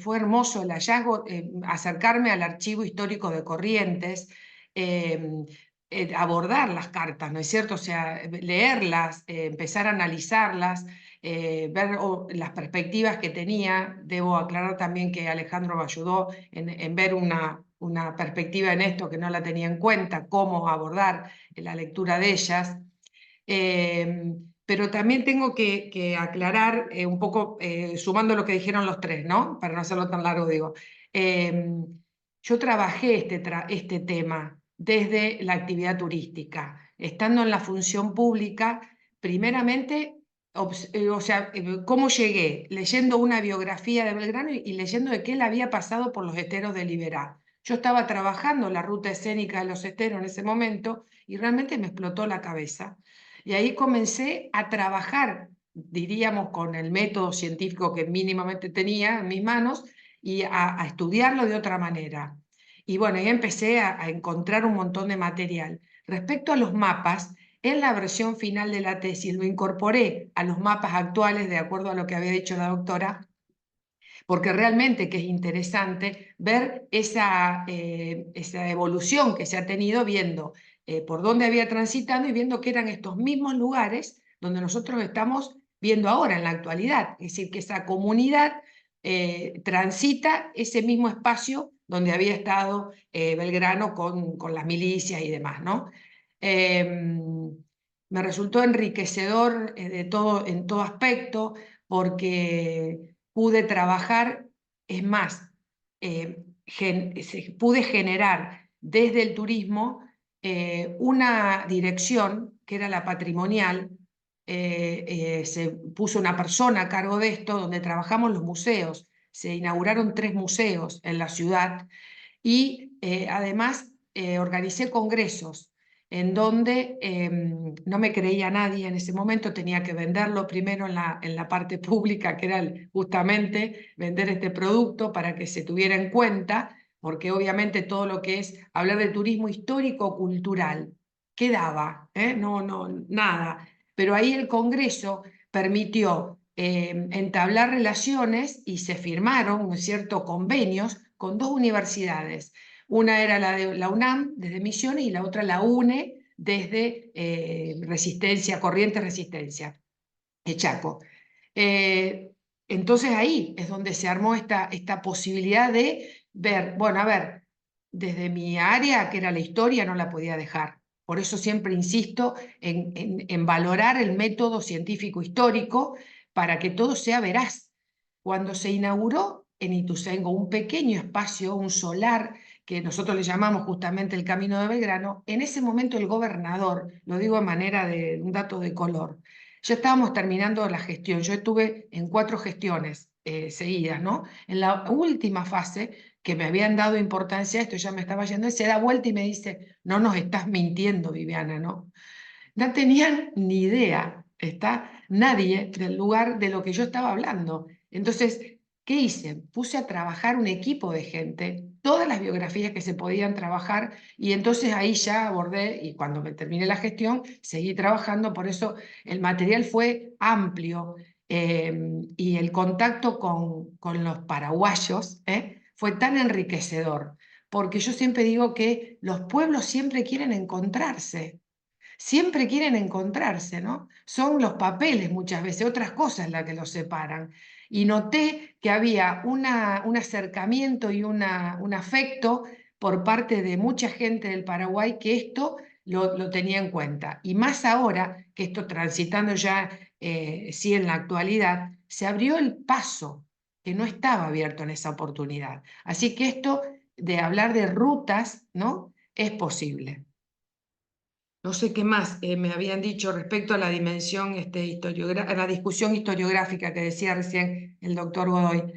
fue hermoso el hallazgo, acercarme al archivo histórico de Corrientes, eh, abordar las cartas, ¿no es cierto? O sea, leerlas, empezar a analizarlas, ver las perspectivas que tenía. Debo aclarar también que Alejandro me ayudó en ver una perspectiva en esto que no la tenía en cuenta, cómo abordar la lectura de ellas. Pero también tengo que aclarar un poco, sumando lo que dijeron los tres, ¿no? Para no hacerlo tan largo, digo. Yo trabajé este tema desde la actividad turística, estando en la función pública, primeramente, o sea, ¿cómo llegué? Leyendo una biografía de Belgrano y leyendo de que él había pasado por los esteros de Liberá. Yo estaba trabajando la ruta escénica de los esteros en ese momento y realmente me explotó la cabeza. Y ahí comencé a trabajar, diríamos, con el método científico que mínimamente tenía en mis manos y a estudiarlo de otra manera. Y bueno, ahí empecé a encontrar un montón de material. Respecto a los mapas, en la versión final de la tesis lo incorporé a los mapas actuales, de acuerdo a lo que había dicho la doctora, porque realmente que es interesante ver esa evolución que se ha tenido viendo por dónde había transitado y viendo que eran estos mismos lugares donde nosotros estamos viendo ahora en la actualidad. Es decir, que esa comunidad transita ese mismo espacio donde había estado Belgrano con las milicias y demás, ¿no? Me resultó enriquecedor en todo aspecto porque pude trabajar, es más, pude generar desde el turismo una dirección que era la patrimonial. Se puso una persona a cargo de esto, donde trabajamos los museos. Se inauguraron 3 museos en la ciudad y además organicé congresos en donde no me creía nadie en ese momento, tenía que venderlo primero en la parte pública, que era justamente vender este producto para que se tuviera en cuenta, porque obviamente todo lo que es hablar de turismo histórico-cultural quedaba, no, nada. Pero ahí el Congreso permitió entablar relaciones y se firmaron, ¿no es cierto?, convenios con 2 universidades. Una era la de la UNAM, desde Misiones, y la otra la UNE, desde Resistencia, Corrientes Resistencia, Chaco. Entonces ahí es donde se armó esta posibilidad de ver, bueno, a ver, desde mi área, que era la historia, no la podía dejar. Por eso siempre insisto en valorar el método científico histórico para que todo sea veraz. Cuando se inauguró en Ituzaingó un pequeño espacio, un solar, que nosotros le llamamos justamente el Camino de Belgrano, en ese momento el gobernador, lo digo de manera de un dato de color, ya estábamos terminando la gestión. Yo estuve en 4 gestiones seguidas, ¿no? En la última fase, que me habían dado importancia a esto, ya me estaba yendo, él se da vuelta y me dice, no nos estás mintiendo, Viviana, ¿no? No tenían ni idea, nadie del lugar de lo que yo estaba hablando. Entonces, ¿qué hice? Puse a trabajar un equipo de gente, todas las biografías que se podían trabajar, y entonces ahí ya abordé, y cuando me terminé la gestión, seguí trabajando, por eso el material fue amplio, y el contacto con los paraguayos fue tan enriquecedor, porque yo siempre digo que los pueblos siempre quieren encontrarse. Siempre quieren encontrarse, ¿no? Son los papeles muchas veces, otras cosas las que los separan. Y noté que había un acercamiento y un afecto por parte de mucha gente del Paraguay que esto lo tenía en cuenta. Y más ahora que esto transitando ya, sí, en la actualidad, se abrió el paso que no estaba abierto en esa oportunidad. Así que esto de hablar de rutas, ¿no? Es posible. No sé qué más me habían dicho respecto a la dimensión a la discusión historiográfica que decía recién el doctor Godoy.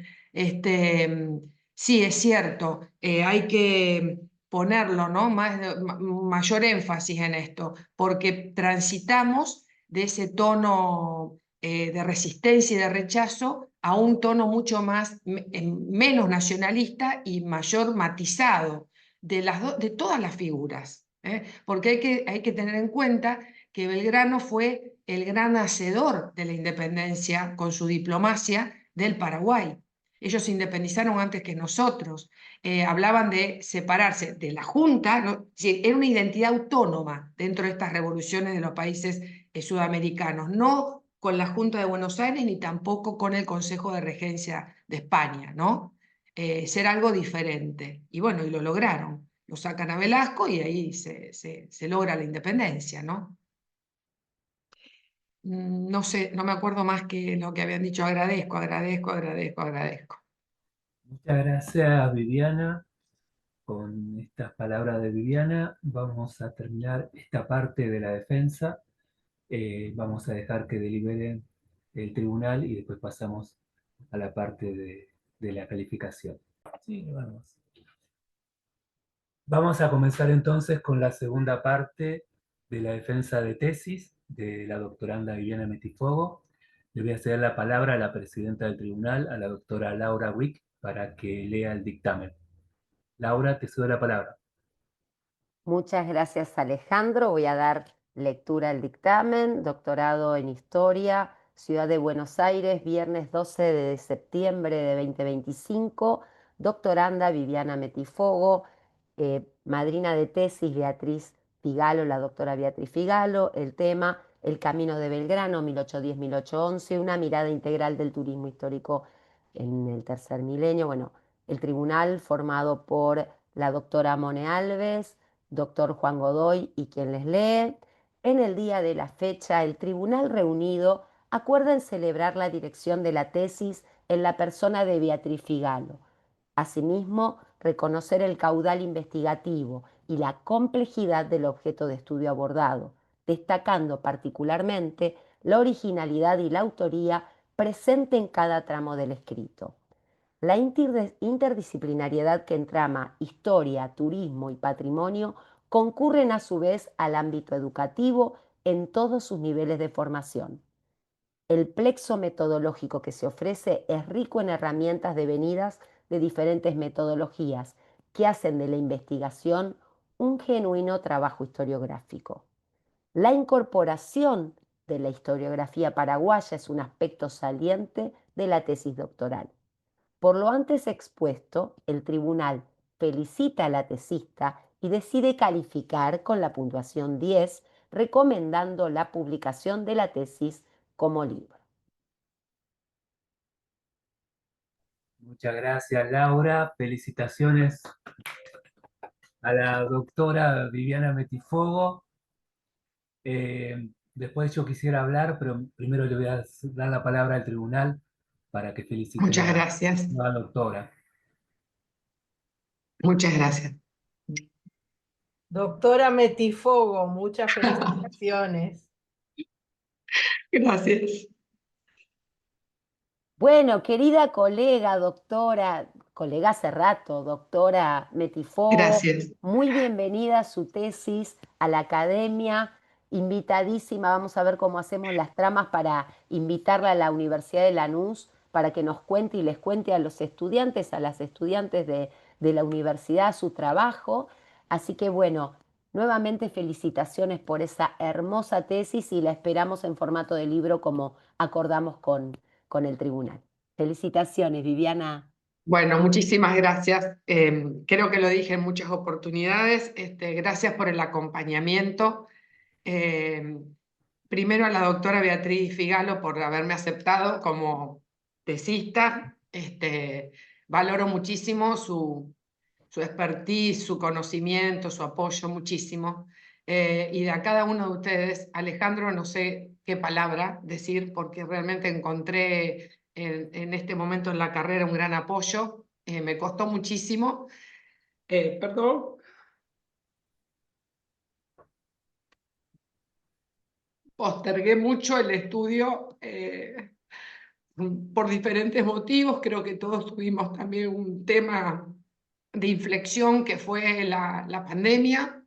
Sí, es cierto, hay que ponerlo, ¿no? Mayor énfasis en esto, porque transitamos de ese tono de resistencia y de rechazo a un tono mucho más, menos nacionalista y mayor matizado de todas las figuras. Porque hay que tener en cuenta que Belgrano fue el gran hacedor de la independencia con su diplomacia del Paraguay. Ellos se independizaron antes que nosotros. Hablaban de separarse de la Junta, ¿no? Sí, era una identidad autónoma dentro de estas revoluciones de los países sudamericanos, no con la Junta de Buenos Aires ni tampoco con el Consejo de Regencia de España, ¿no? Ser algo diferente. Y bueno, y lo lograron. Lo sacan a Velasco y ahí se logra la independencia, ¿no? No sé, no me acuerdo más que lo que habían dicho. Agradezco, agradezco, agradezco, agradezco. Muchas gracias, Viviana. Con estas palabras de Viviana vamos a terminar esta parte de la defensa. Vamos a dejar que delibere el tribunal y después pasamos a la parte de la calificación. Sí, vamos. Vamos a comenzar entonces con la segunda parte de la defensa de tesis de la doctoranda Viviana Metifogo. Le voy a ceder la palabra a la presidenta del tribunal, a la doctora Laura Wick, para que lea el dictamen. Laura, te cedo la palabra. Muchas gracias, Alejandro. Voy a dar lectura al dictamen. Doctorado en Historia, Ciudad de Buenos Aires, viernes 12 de septiembre de 2025. Doctoranda Viviana Metifogo. Madrina de tesis Beatriz Figalo, la doctora Beatriz Figalo. El tema, El Camino de Belgrano, 1810-1811. Una mirada integral del turismo histórico en el tercer milenio. Bueno, el tribunal formado por la doctora Mone Alves, doctor Juan Godoy y quien les lee. En el día de la fecha, el tribunal reunido acuerda en celebrar la dirección de la tesis en la persona de Beatriz Figalo. Asimismo, reconocer el caudal investigativo y la complejidad del objeto de estudio abordado, destacando particularmente la originalidad y la autoría presente en cada tramo del escrito. La interdisciplinariedad que entrama historia, turismo y patrimonio concurren a su vez al ámbito educativo en todos sus niveles de formación. El plexo metodológico que se ofrece es rico en herramientas devenidas de diferentes metodologías que hacen de la investigación un genuino trabajo historiográfico. La incorporación de la historiografía paraguaya es un aspecto saliente de la tesis doctoral. Por lo antes expuesto, el tribunal felicita a la tesista y decide calificar con la puntuación 10, recomendando la publicación de la tesis como libro. Muchas gracias, Laura. Felicitaciones a la doctora Viviana Metifogo. Después yo quisiera hablar, pero primero le voy a dar la palabra al tribunal para que felicite Muchas a gracias. la doctora. Muchas gracias. Doctora Metifogo, muchas felicitaciones. Gracias. Bueno, querida colega, doctora, colega hace rato, doctora Metifogo, Gracias. muy bienvenida a su tesis, a la academia, invitadísima. Vamos a ver cómo hacemos las tramas para invitarla a la Universidad de Lanús para que nos cuente y les cuente a los estudiantes, a las estudiantes de la universidad su trabajo. Así que bueno, nuevamente felicitaciones por esa hermosa tesis y la esperamos en formato de libro como acordamos con el tribunal. Felicitaciones, Viviana. Bueno, muchísimas gracias. Creo que lo dije en muchas oportunidades. Gracias por el acompañamiento. Primero a la doctora Beatriz Figalo por haberme aceptado como tesista. Valoro muchísimo su expertise, su conocimiento, su apoyo, muchísimo. Y de a cada uno de ustedes, Alejandro, no sé qué palabra decir, porque realmente encontré en este momento en la carrera un gran apoyo. Me costó muchísimo. Perdón. Postergué mucho el estudio por diferentes motivos. Creo que todos tuvimos también un tema de inflexión que fue la pandemia.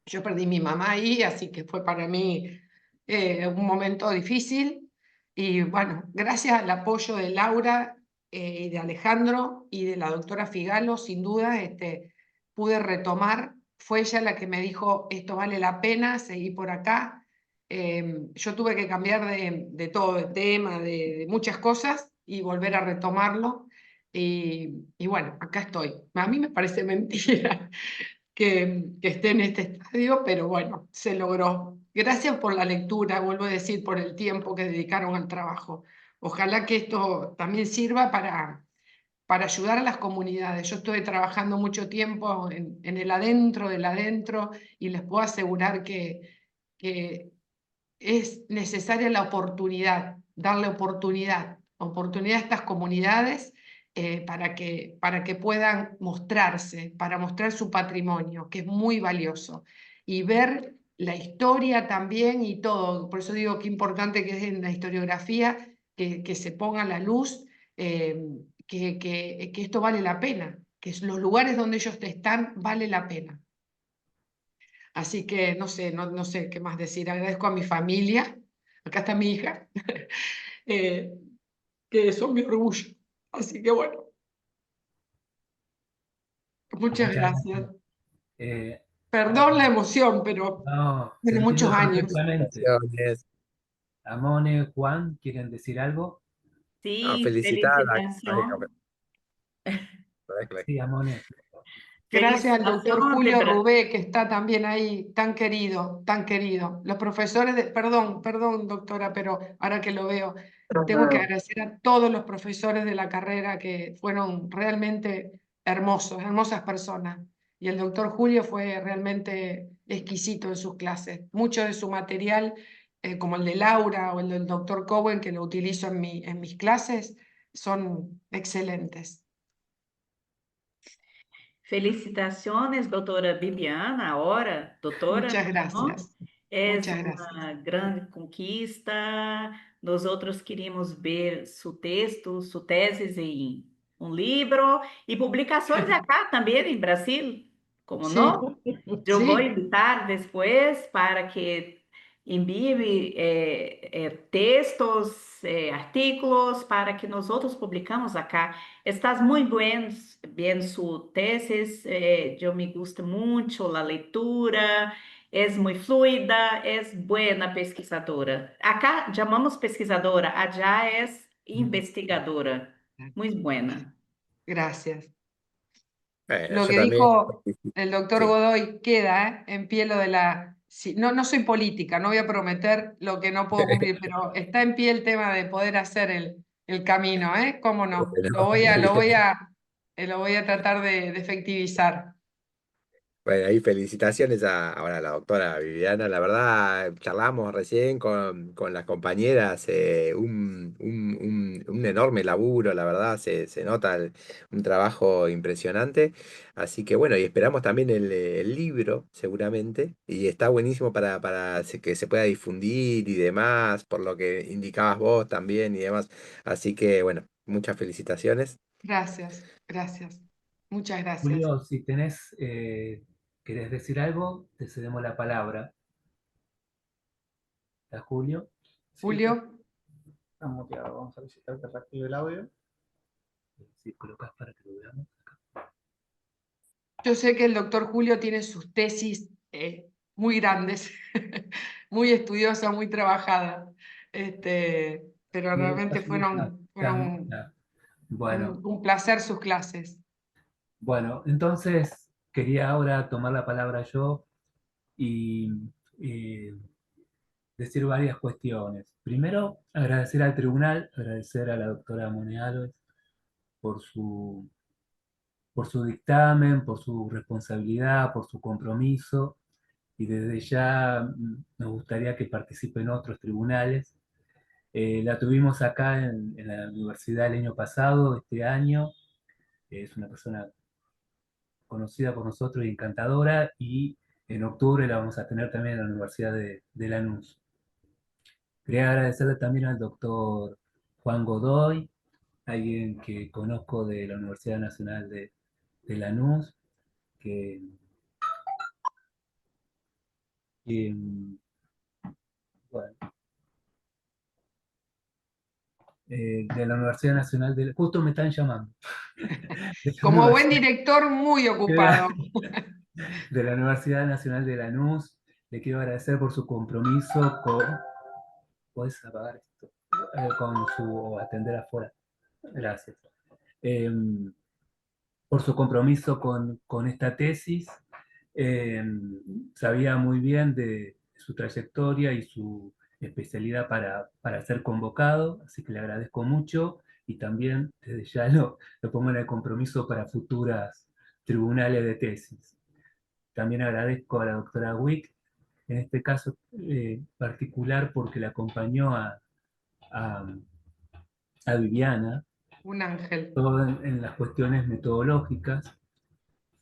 Yo perdí mi mamá ahí, así que fue para mí un momento difícil. Y bueno, gracias al apoyo de Laura y de Alejandro y de la doctora Figalo, sin duda, pude retomar. Fue ella la que me dijo, esto vale la pena, seguí por acá. Yo tuve que cambiar de todo, de tema, de muchas cosas y volver a retomarlo. Y bueno, acá estoy. A mí me parece mentira que esté en este estadio, pero bueno, se logró. Gracias por la lectura, vuelvo a decir, por el tiempo que dedicaron al trabajo. Ojalá que esto también sirva para ayudar a las comunidades. Yo estoy trabajando mucho tiempo en el adentro del adentro y les puedo asegurar que es necesaria la oportunidad, darle oportunidad a estas comunidades para que puedan mostrarse, para mostrar su patrimonio, que es muy valioso, y ver la historia también y todo. Por eso digo que importante que es en la historiografía que se ponga a la luz, que esto vale la pena, que los lugares donde ellos están vale la pena. Así que no sé, no sé qué más decir. Agradezco a mi familia, acá está mi hija, eh, que son mi orgullo. Así que bueno, muchas gracias. Eh, Perdón la emoción, pero no, se tiene muchos entiende años. perfectamente. Felicitaciones. Amone, Juan, ¿quieren decir algo? No, Sí, felicitar felicitación. Sí, Amone. Gracias al doctor Felicitación de Julio Rubé, que está también ahí, tan querido, tan querido. Los profesores perdón, doctora, pero ahora que lo veo, tengo que agradecer a todos los profesores de la carrera que fueron realmente hermosos, hermosas personas. Y el doctor Julio fue realmente exquisito en sus clases. Mucho de su material, como el de Laura o el del doctor Cowen, que lo utilizo en mis clases, son excelentes. Felicitaciones, doutora Bibiana, ahora, doutora, Muchas ¿no? gracias. É Muchas gracias. uma grande conquista. Nós outros queríamos ver seu texto, sua tese em um livro e publicações acá também em Brasil, como Sí, não? Eu vou sí, invitar depois para que envie textos, artículos para que nós outros publicamos acá. Estás muito bem sua tesis, eu me gusta muito a leitura Es muy fluida, es buena pesquisadora. Acá llamamos pesquisadora, allá es investigadora. Muy buena. Gracias. Bueno, Lo yo que también. dijo el doctor Sí. Godoy queda en pie lo de la... sí, no, no soy política, no voy a prometer lo que no puedo cumplir, pero está en pie el tema de poder hacer el camino, ¿eh? ¿Cómo no? Bueno, Lo voy a tratar de efectivizar. bueno, ahí felicitaciones ahora a la doctora Viviana. La verdad, charlamos recién con las compañeras, un enorme laburo, la verdad, se nota un trabajo impresionante. Así que bueno, y esperamos también el libro, seguramente, y está buenísimo que se pueda difundir y demás, por lo que indicabas vos también y demás. Así que bueno, muchas felicitaciones. Gracias, gracias. Muchas gracias. Julio, si querés decir algo, te cedemos la palabra. ¿Está Julio? Sí, Julio, está muteado. Vamos a visitar que reactive el audio. Si colocas para que lo veamos. yo sé que el doctor Julio tiene sus tesis muy grandes, muy estudiosas, muy trabajadas, pero Sí, realmente fueron bueno, un placer sus clases. bueno, entonces quería ahora tomar la palabra yo y eh, decir varias cuestiones. Primero, agradecer al tribunal, agradecer a la doctora Monealo por por su dictamen, por su responsabilidad, por su compromiso, y desde ya nos gustaría que participe en otros tribunales. La tuvimos acá en la universidad el año pasado, este año. Es una persona conocida por nosotros y encantadora, y en octubre la vamos a tener también en la Universidad de Lanús. Quería agradecerle también al doctor Juan Godoy, alguien que conozco de la Universidad Nacional de Lanús, que, que, bueno, de la Universidad Nacional de... Justo me están llamando. De la Como buen Universidad, director, muy ocupado. de la Universidad Nacional de Lanús. Le quiero agradecer por su compromiso con... ¿Puedes apagar esto? Con su... o atender afuera. Gracias. Eh, por su compromiso con esta tesis. Eh, Sabía muy bien de su trayectoria y su especialidad para ser convocado, así que le agradezco mucho, y también desde ya lo pongo en el compromiso para futuras tribunales de tesis. También agradezco a la doctora Wick, en este caso particular porque la acompañó a, a Viviana, Un ángel. todo en las cuestiones metodológicas,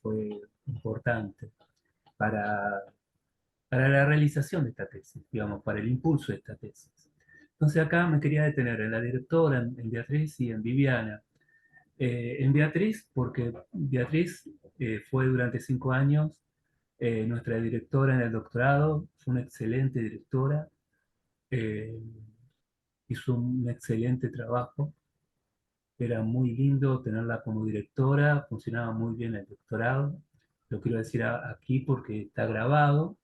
fue importante para, para la realización de esta tesis, digamos, para el impulso de esta tesis. Entonces acá me quería detener en la directora, en Beatriz y en Viviana. En Beatriz, porque Beatriz fue durante 5 años nuestra directora en el doctorado, fue una excelente directora, eh, hizo un excelente trabajo, era muy lindo tenerla como directora, funcionaba muy bien el doctorado, lo quiero decir aquí porque está grabado.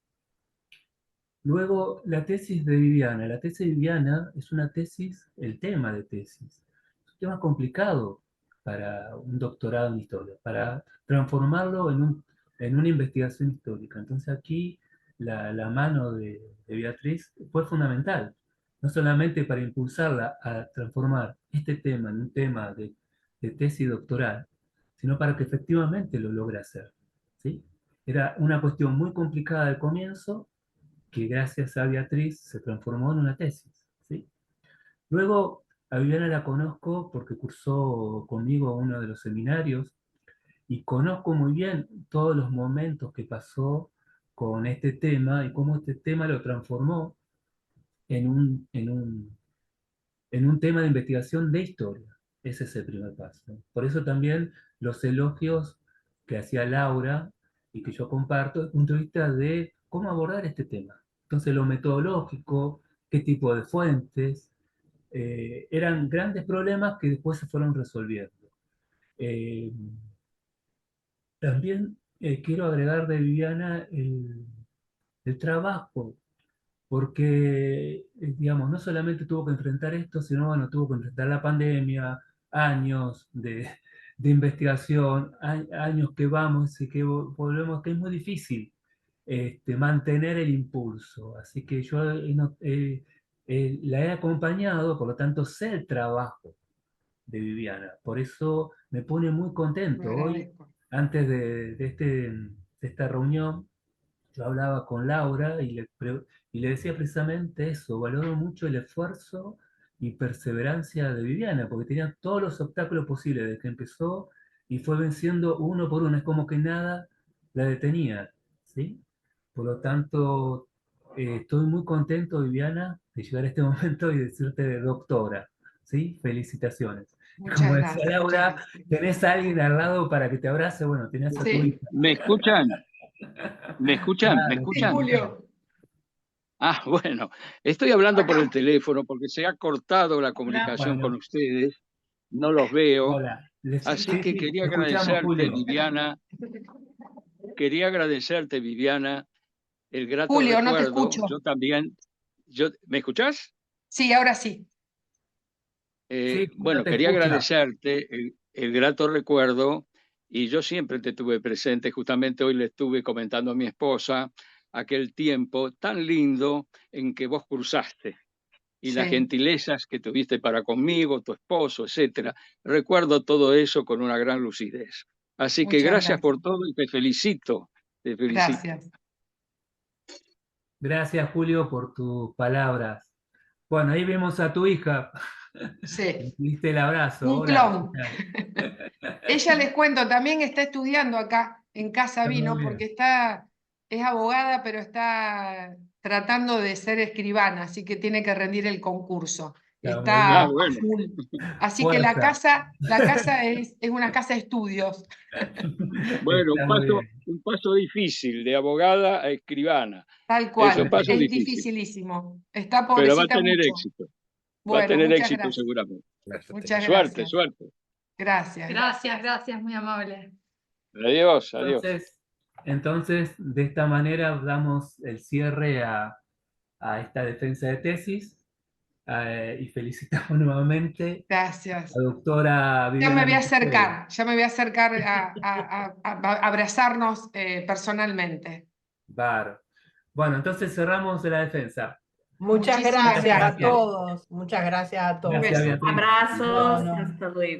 Luego, la tesis de Viviana. La tesis de Viviana es una tesis, el tema de tesis. Es un tema complicado para un doctorado en historia, para transformarlo en una investigación histórica. Entonces aquí la mano de Beatriz fue fundamental, no solamente para impulsarla a transformar este tema en un tema de tesis doctoral, sino para que efectivamente lo logre hacer. ¿Sí? Era una cuestión muy complicada al comienzo, que gracias a Beatriz se transformó en una tesis. ¿Sí? Luego, a Viviana la conozco porque cursó conmigo uno de los seminarios, y conozco muy bien todos los momentos que pasó con este tema y cómo este tema lo transformó en en un tema de investigación de historia. Ese es el primer paso. Por eso también los elogios que hacía Laura y que yo comparto desde el punto de vista de cómo abordar este tema. Entonces, lo metodológico, qué tipo de fuentes, eran grandes problemas que después se fueron resolviendo. Eh, También quiero agregar de Viviana el trabajo, porque, digamos, no solamente tuvo que enfrentar esto, sino, bueno, tuvo que enfrentar la pandemia, años de investigación, años que vamos y que volvemos, que es muy difícil mantener el impulso. Así que yo la he acompañado, por lo tanto sé el trabajo de Viviana. Por eso me pone muy Me contento. Hoy, agradezco. antes de esta reunión, yo hablaba con Laura y le decía precisamente eso, valoro mucho el esfuerzo y perseverancia de Viviana, porque tenía todos los obstáculos posibles desde que empezó y fue venciendo uno por uno, es como que nada la detenía, ¿sí? Por lo tanto, estoy muy contento, Viviana, de llegar a este momento y decirte doctora, ¿sí? Felicitaciones. Como Muchas decía gracias, muchas Laura, gracias. tenés a alguien al lado para que te abrace, bueno, tenés a tu Sí, hija. ¿Me escuchan? ¿Me escuchan? ¿Me Claro, sí, escuchan? Julio. Ah, bueno, estoy hablando por el teléfono porque se ha cortado la comunicación con bueno, ustedes, no los veo, hola. así Sí, que sí, te escuchamos, Julio. Quería agradecerte, Viviana, el grato Julio, no te recuerdo. escucho. Yo también, ¿me escuchás? Sí, ahora sí. Sí, Julio Bueno, te quería escucha. agradecerte el grato recuerdo y yo siempre te tuve presente, justamente hoy le estuve comentando a mi esposa aquel tiempo tan lindo en que vos cruzaste y las Sí, gentilezas que tuviste para conmigo, tu esposo, etcétera. Recuerdo todo eso con una gran lucidez. Así que muchas gracias por gracias. todo y te felicito, te felicito. Gracias. Gracias, Julio, por tus palabras. Bueno, ahí vemos a tu hija. Sí, Le diste el abrazo. un Hola, ¿qué clon. tal? Ella, les cuento, también está estudiando acá en casa Está muy vino porque bien. es abogada, pero está tratando de ser escribana, así que tiene que rendir el concurso. Está muy Está Ah, bien. a bueno. full. Así que Fuerza. la casa es una casa de estudios, Bueno, Está muy bien. un paso difícil de abogada a escribana. tal Es un cual. paso Es difícil, dificilísimo. Está pero va a pobrecita tener mucho. éxito. Va a Bueno, tener muchas éxito gracias. seguramente. Muchas Suerte, gracias. suerte. Gracias. Gracias, gracias, muy amable. Adiós, adiós. Entonces, de esta manera damos el cierre a esta defensa de tesis y felicitamos nuevamente a Gracias. la doctora Ya me Viviana voy a Michelsen. acercar, ya me voy a acercar a abrazarnos personalmente. Bárbaro. Bueno, entonces cerramos la defensa. Muchas Muchísimas gracias a gracias. todos. Muchas gracias a Un todos. Gracias, beso. Beatriz. Abraços, Bueno. hasta luego.